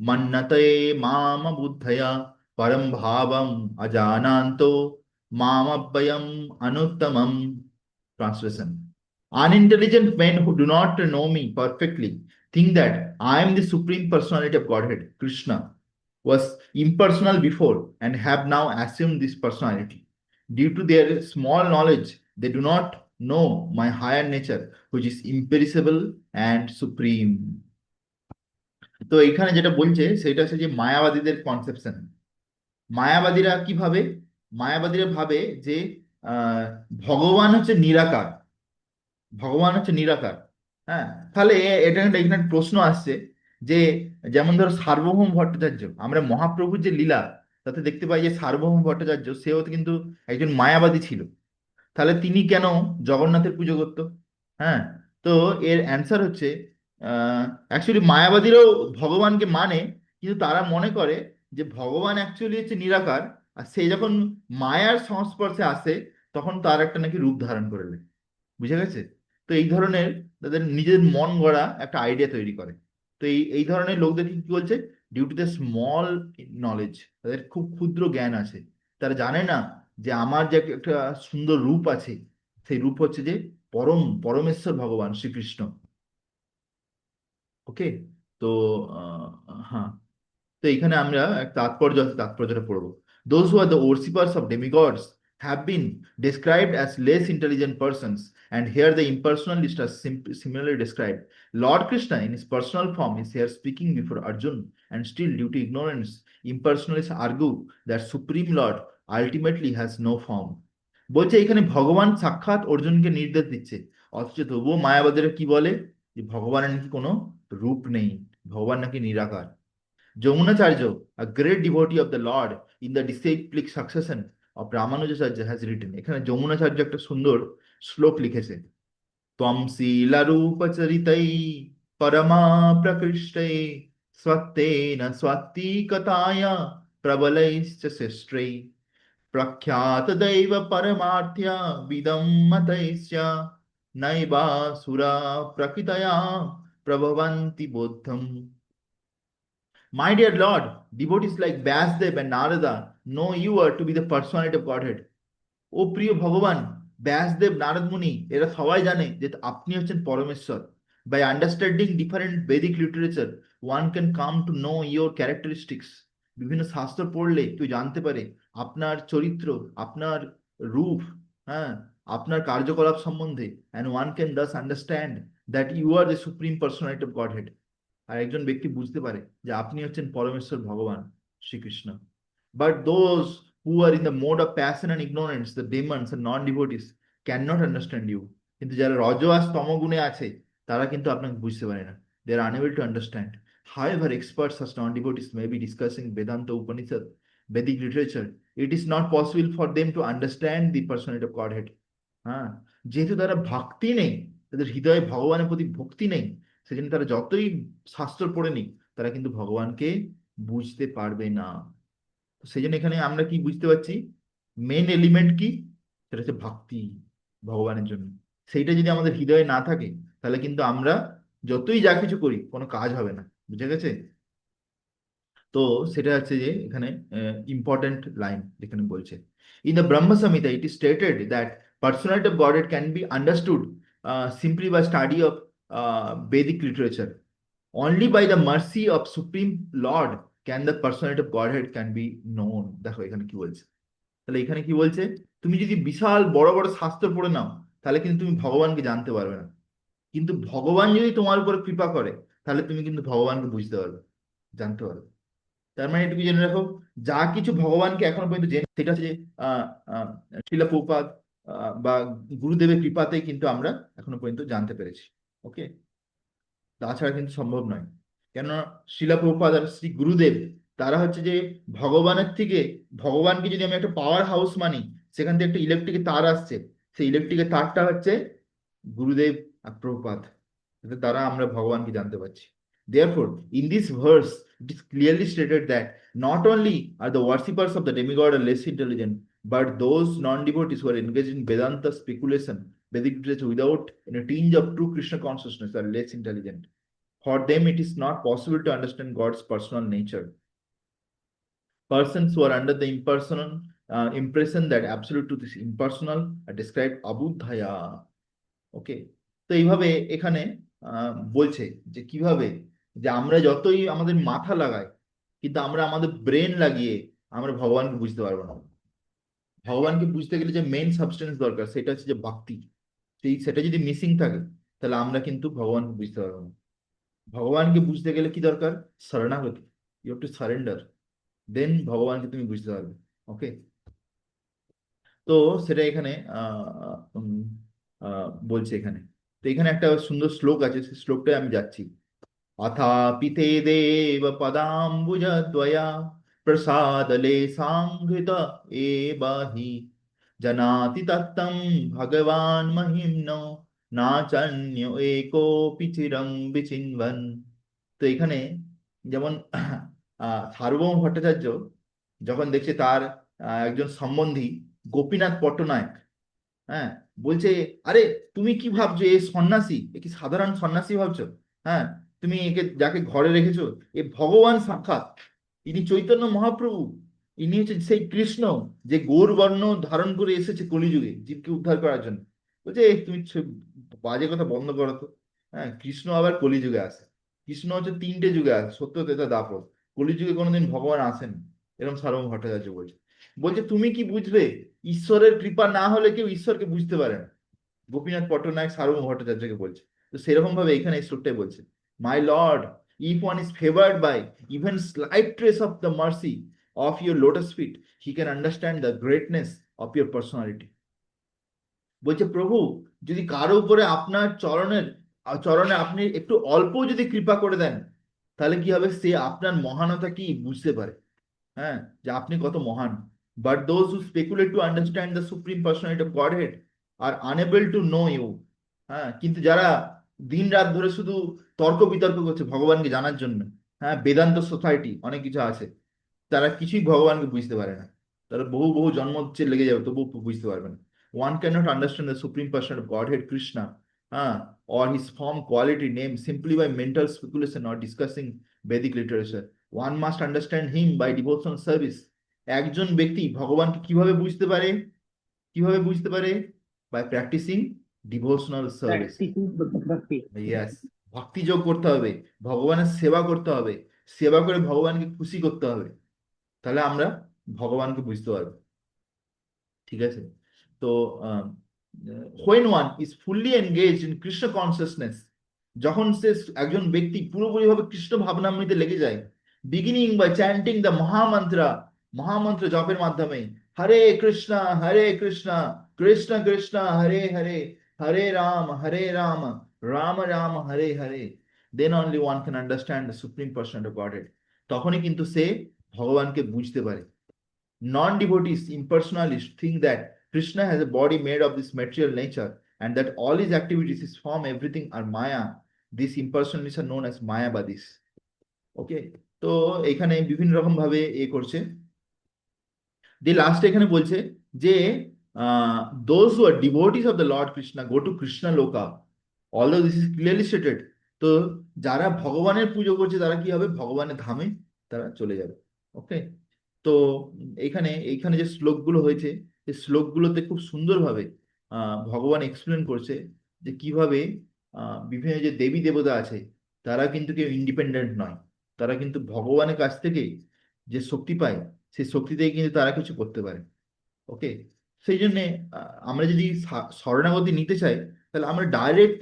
मन्यते माम बुद्धया परं भावम् अजानान्तो मामव्ययम् अनुत्तमम्. Translation. Unintelligent men who do not know me perfectly think that I am the Supreme Personality of Godhead, Krishna, was impersonal before and have now assumed this personality. Due to their small knowledge, they do not know my higher nature, which is imperishable and supreme. তো এখানে যেটা বলছে সেটা হচ্ছে যে মায়াবাদীদের conception. মায়াবাদীরা কি ভাবে? মায়াবাদীরা ভাবে যে আহ, ভগবান হচ্ছে নিরাকার, ভগবান হচ্ছে নিরাকার। হ্যাঁ, তাহলে এটা এখানে এখানে প্রশ্ন আসছে যে, যেমন ধরো সার্বভৌম ভট্টাচার্য, আমরা মহাপ্রভুর যে লীলা, তাতে দেখতে পাই যে সার্বভৌম ভট্টাচার্য সেও তো কিন্তু একজন মায়াবাদী ছিল। তাহলে তিনি কেন জগন্নাথের পুজো করতো? হ্যাঁ, তো এর অ্যান্সার হচ্ছে অ্যাকচুয়ালি মায়াবাদীরাও ভগবানকে মানে, কিন্তু তারা মনে করে যে ভগবান অ্যাকচুয়ালি হচ্ছে নিরাকার, আর সে যখন মায়ার সংস্পর্শে আসে তখন তার একটা নাকি রূপ ধারণ করে নেয়। বুঝে গেছে? তো এই ধরনের তাদের নিজের মন গড়া একটা আইডিয়া তৈরি করে। তো এই এই ধরনের লোকদের কি বলছে? Due to the small knowledge, তাদের খুব ক্ষুদ্র জ্ঞান আছে, তারা জানে না যে আমার যে একটা সুন্দর রূপ আছে, সেই রূপ হচ্ছে যে পরমেশ্বর ভগবান শ্রীকৃষ্ণ। ওকে, তো হ্যাঁ, তো এখানে আমরা এক তাৎপর্য আছে, তাৎপর্যটা পড়বো। Those who are the worshippers of demigods have been described as less intelligent persons, and here the impersonalists are similarly described. Lord Krishna in his personal form is here speaking before Arjun, and still due to ignorance impersonalists argue that supreme lord ultimately has no form. বলছে এখানে ভগবান সাক্ষাৎ অর্জুনকে নির্দেশ দিচ্ছে, অথচ তবুও মায়াবাদীরা কি বলে? যে ভগবানের নাকি কোনো রূপ নেই, ভগবান নাকি নিরাকার। Jamunacharya, a great devotee of the Lord in the disciplic succession of Ramanujacharya has written, এখানে যমুনাচার্য একটা সুন্দর শ্লোক লিখেছে। ত্বম শীলারূপচরিতৈ পরমা প্রকৃষ্টৈ স্বত্তেন স্বাত্তিকতায়া প্রবলৈশ্চ শিষ্টৈ প্রখ্যাতदैव परमार्थ्या विदं मतैश्च नैवासुरा प्रकृतया प्रभवन्ति बुद्धम्. My dear Lord, devotees like Vyasdev and Narada know you are to be the personality of Godhead. ও প্রিয় ভগবান, ব্যাসদেব, নারদ মুনি এরা সবাই জানে যে আপনি হচ্ছেন পরমেশ্বর। By understanding different Vedic literature one can come to know your characteristics. বিভিন্ন শাস্ত্র পড়লে কেউ জানতে পারে আপনার চরিত্র, আপনার রূপ, হ্যাঁ, আপনার কার্যকলাপ সম্বন্ধে, and one can thus understand that you are the supreme personality of Godhead. আর একজন ব্যক্তি বুঝতে পারে যে আপনি হচ্ছেন পরমেশ্বর ভগবান Shri Krishna. But those who are in the mode of passion and ignorance, the demons and non-devotees, cannot understand you. কিন্তু যারা রজ আর তমগুণে আছে তারা কিন্তু আপনাকে বুঝতে পারে না। They are unable to understand. However, experts as non-devotees may be discussing Vedanta Upanishad, Vedic literature. It is not possible for them to understand the personality of Godhead. হ্যাঁ, যেহেতু তারা ভক্তি নেই, তাদের হৃদয়ে ভগবানের প্রতি ভক্তি নেই, সেজন্য তারা যতই শাস্ত্র পড়ে নিক তারা কিন্তু ভগবানকে বুঝতে পারবে না। তো সেই জন্য এখানে আমরা কি বুঝতে পারছি? মেন এলিমেন্ট কি? সেটা হচ্ছে ভক্তি ভগবানের জন্য। সেইটা যদি আমাদের হৃদয়ে না থাকে, তাহলে কিন্তু আমরা যতই যা কিছু করি কোনো কাজ হবে না। বুঝে গেছে? তো সেটা হচ্ছে যে এখানে ইম্পর্টেন্ট লাইন যেখানে বলছে, in the Brahma Samhita it is stated that personality of Godhead can be understood simply by study of Vedic literature. Only by the mercy of Supreme Lord can the personality of Godhead can be known. দেখো এখানে কি বলছে, তাহলে এখানে কি বলছে, তুমি যদি বিশাল বড় বড় শাস্ত্র পড়ে নাও তাহলে কিন্তু তুমি ভগবানকে জানতে পারবে না। কিন্তু ভগবান যদি তোমার উপর কৃপা করে তাহলে তুমি কিন্তু ভগবানকে বুঝতে পারবে, জানতে পারবে। তার মানে এটুকু জেনে রাখো, যা কিছু ভগবানকে এখনো পর্যন্ত জেনে, সেটা হচ্ছে যে আহ আহ শিলা প্রভুপাদ বা গুরুদেবের কৃপাতেই কিন্তু আমরা এখনো পর্যন্ত জানতে পেরেছি। ওকে, তাছাড়া কিন্তু সম্ভব নয়। কেন, শিলা প্রভুপাদ আর শ্রী গুরুদেব তারা হচ্ছে যে ভগবানের থেকে, ভগবানকে যদি আমি একটা পাওয়ার হাউস মানি, সেখান থেকে একটা ইলেকট্রিকের তার আসছে, সেই ইলেকট্রিকের তারটা হচ্ছে গুরুদেব আর প্রভুপাদ। এতে দ্বারা আমরা ভগবানকে জানতে পারছি। Therefore, in this verse, it is clearly stated that not only are the worshippers of the demigod are less intelligent, but those non-devotees who are engaged in Vedanta speculation, Vedic literature without a tinge of true Krishna consciousness are less intelligent. For them, it is not possible to understand God's personal nature. Persons who are under the impersonal impression that absolute truth is impersonal are described abuddhaya. ওকে, তো এইভাবে এখানে বলছে যে কিভাবে, যে আমরা যতই আমাদের মাথা লাগাই, কিন্তু আমরা আমাদের ব্রেন লাগিয়ে আমরা ভগবানকে বুঝতে পারবো না। ভগবানকে বুঝতে গেলে যে মেইন সাবস্টেন্স দরকার সেটা হচ্ছে যে ভক্তি, সেটা যদি মিসিং থাকে তাহলে আমরা কিন্তু ভগবানকে বুঝতে পারবো না। ভগবানকে বুঝতে গেলে কি দরকার? শরণাগতি। ইউ হ্যাভ টু সারেন্ডার, দেন ভগবানকে তুমি বুঝতে পারবে। ওকে, তো সেটা এখানে বলছে এখানে। তো এখানে একটা সুন্দর শ্লোক আছে, সেই শ্লোকটায় আমি যাচ্ছি। अथापि ते देव पदाम्बुजद्वया प्रसादलेशाङ्घ्रित एव हि जनाति तत्तं भगवान् महिम्नो नाचन्यो एकोऽपि चिरं विचिन्वन्। তো এখানে যেমন সার্বভৌম ভট্টাচার্য যখন দেখছে তার একজন সম্বন্ধী গোপীনাথ পট্টনায়ক, হ্যাঁ, বলছে, আরে তুমি কি ভাবছো, এ সন্ন্যাসী, এ কি সাধারণ সন্ন্যাসী ভাবছো? হ্যাঁ, তুমি একে যাকে ঘরে রেখেছো, এ ভগবান সাক্ষাৎ, ইনি চৈতন্য মহাপ্রভু, ইনি হচ্ছে সেই কৃষ্ণ যে গৌর বর্ণ ধারণ করে এসেছে কলিযুগে জীবকে উদ্ধার করার জন্য। বলছে, তুমি বাজে কথা বন্ধ করো তো। হ্যাঁ, কৃষ্ণ আবার কলিযুগে আসে। কৃষ্ণ হচ্ছে তিনটে যুগে আসে, সত্য ত্রেতা দাপর। কলিযুগে কোনোদিন ভগবান আসেন, এরকম সার্বভৌম ভট্টাচার্য বলছে। বলছে তুমি কি বুঝবে, ঈশ্বরের কৃপা না হলে কেউ ঈশ্বরকে বুঝতে পারে না। গোপীনাথ পট্টনায়ক সার্বভৌম ভট্টাচার্যকে বলছে। তো সেরকম ভাবে এখানে এই শ্লোকটাই বলছে, my Lord, if one is favoured by even slight trace of the mercy of your lotus feet, he can understand the greatness of your personality. বলছে, প্রভু, যদি কারো উপরে আপনার চরণে আপনি একটু অল্প যদি কৃপা করে দেন, তাহলে কি হবে, সে আপনার মহানতা কি বুঝতে পারে। হ্যাঁ, যে আপনি কত মহান। But those who speculate to understand the supreme personality of Godhead are unable to know you. হ্যাঁ, কিন্তু যারা দিন রাত ধরে শুধু তর্ক বিতর্ক করছে ভগবানকে জানার জন্য, হ্যাঁ, বেদান্ত সোসাইটি অনেক কিছু আছে, তারা কিছুই ভগবানকে বুঝতে পারে না। তারা বহু বহু জন্ম হচ্ছে লেগে যাবে, তবুও বুঝতে পারবে না। One can not understand the supreme person of Godhead Krishna, হ্যাঁ, or his form quality name simply by mental speculation or discussing Vedic literature. One must understand him by devotional service. একজন ব্যক্তি ভগবানকে কিভাবে বুঝতে পারে? কিভাবে বুঝতে পারে? By practising devotional service. practicing bhakti. Yes, ভক্তি যোগ করতে হবে, ভগবানের সেবা করতে হবে, সেবা করে ভগবানকে খুশি করতে হবে, তাহলে আমরা ভগবানকে বুঝতে পারবো। ঠিক আছে, তো when one is fully engage in Krishna consciousness, যখন সে একজন ব্যক্তি পুরোপুরিভাবে কৃষ্ণ ভাবনামৃতে লেগে যায়, beginning by chanting the mahamantra, মহামন্ত্র জপের মাধ্যমে, Hare Krishna Krishna Krishna Hare Hare, Hare Rama Rama Rama Hare Hare, then only one can understand the supreme person of Godhead. তখনই কিন্তু সে ভগবানকে বুঝতে পারে। Non-devotees, impersonalists think that Krishna has a body made of this material nature and that all his activities, his form, everything are Maya. These impersonalists are known as Mayavadis. ওকে, তো এখানে বিভিন্ন রকম ভাবে করছে। দি লাস্ট এখানে বলছে যে those who are devotees of the Lord Krishna go to Krishna loka, although this is clearly stated. তো যারা ভগবানের পুজো করছে তারা কি হবে, ভগবানের ধামে তারা চলে যাবে। ওকে, তো এখানে এইখানে যে শ্লোকগুলো হয়েছে, এই শ্লোকগুলোতে খুব সুন্দরভাবে ভগবান এক্সপ্লেন করছে যে কিভাবে বিভিন্ন যে দেবী দেবতা আছে তারা কিন্তু কেউ ইন্ডিপেন্ডেন্ট নয়, তারা কিন্তু ভগবানের কাছ থেকে যে শক্তি পায় সেই শক্তিতেই কিন্তু তারা কিছু করতে পারে। ওকে, সেই জন্যে আমরা যদি শরণাগতি নিতে চাই, তাহলে আমরা ডাইরেক্ট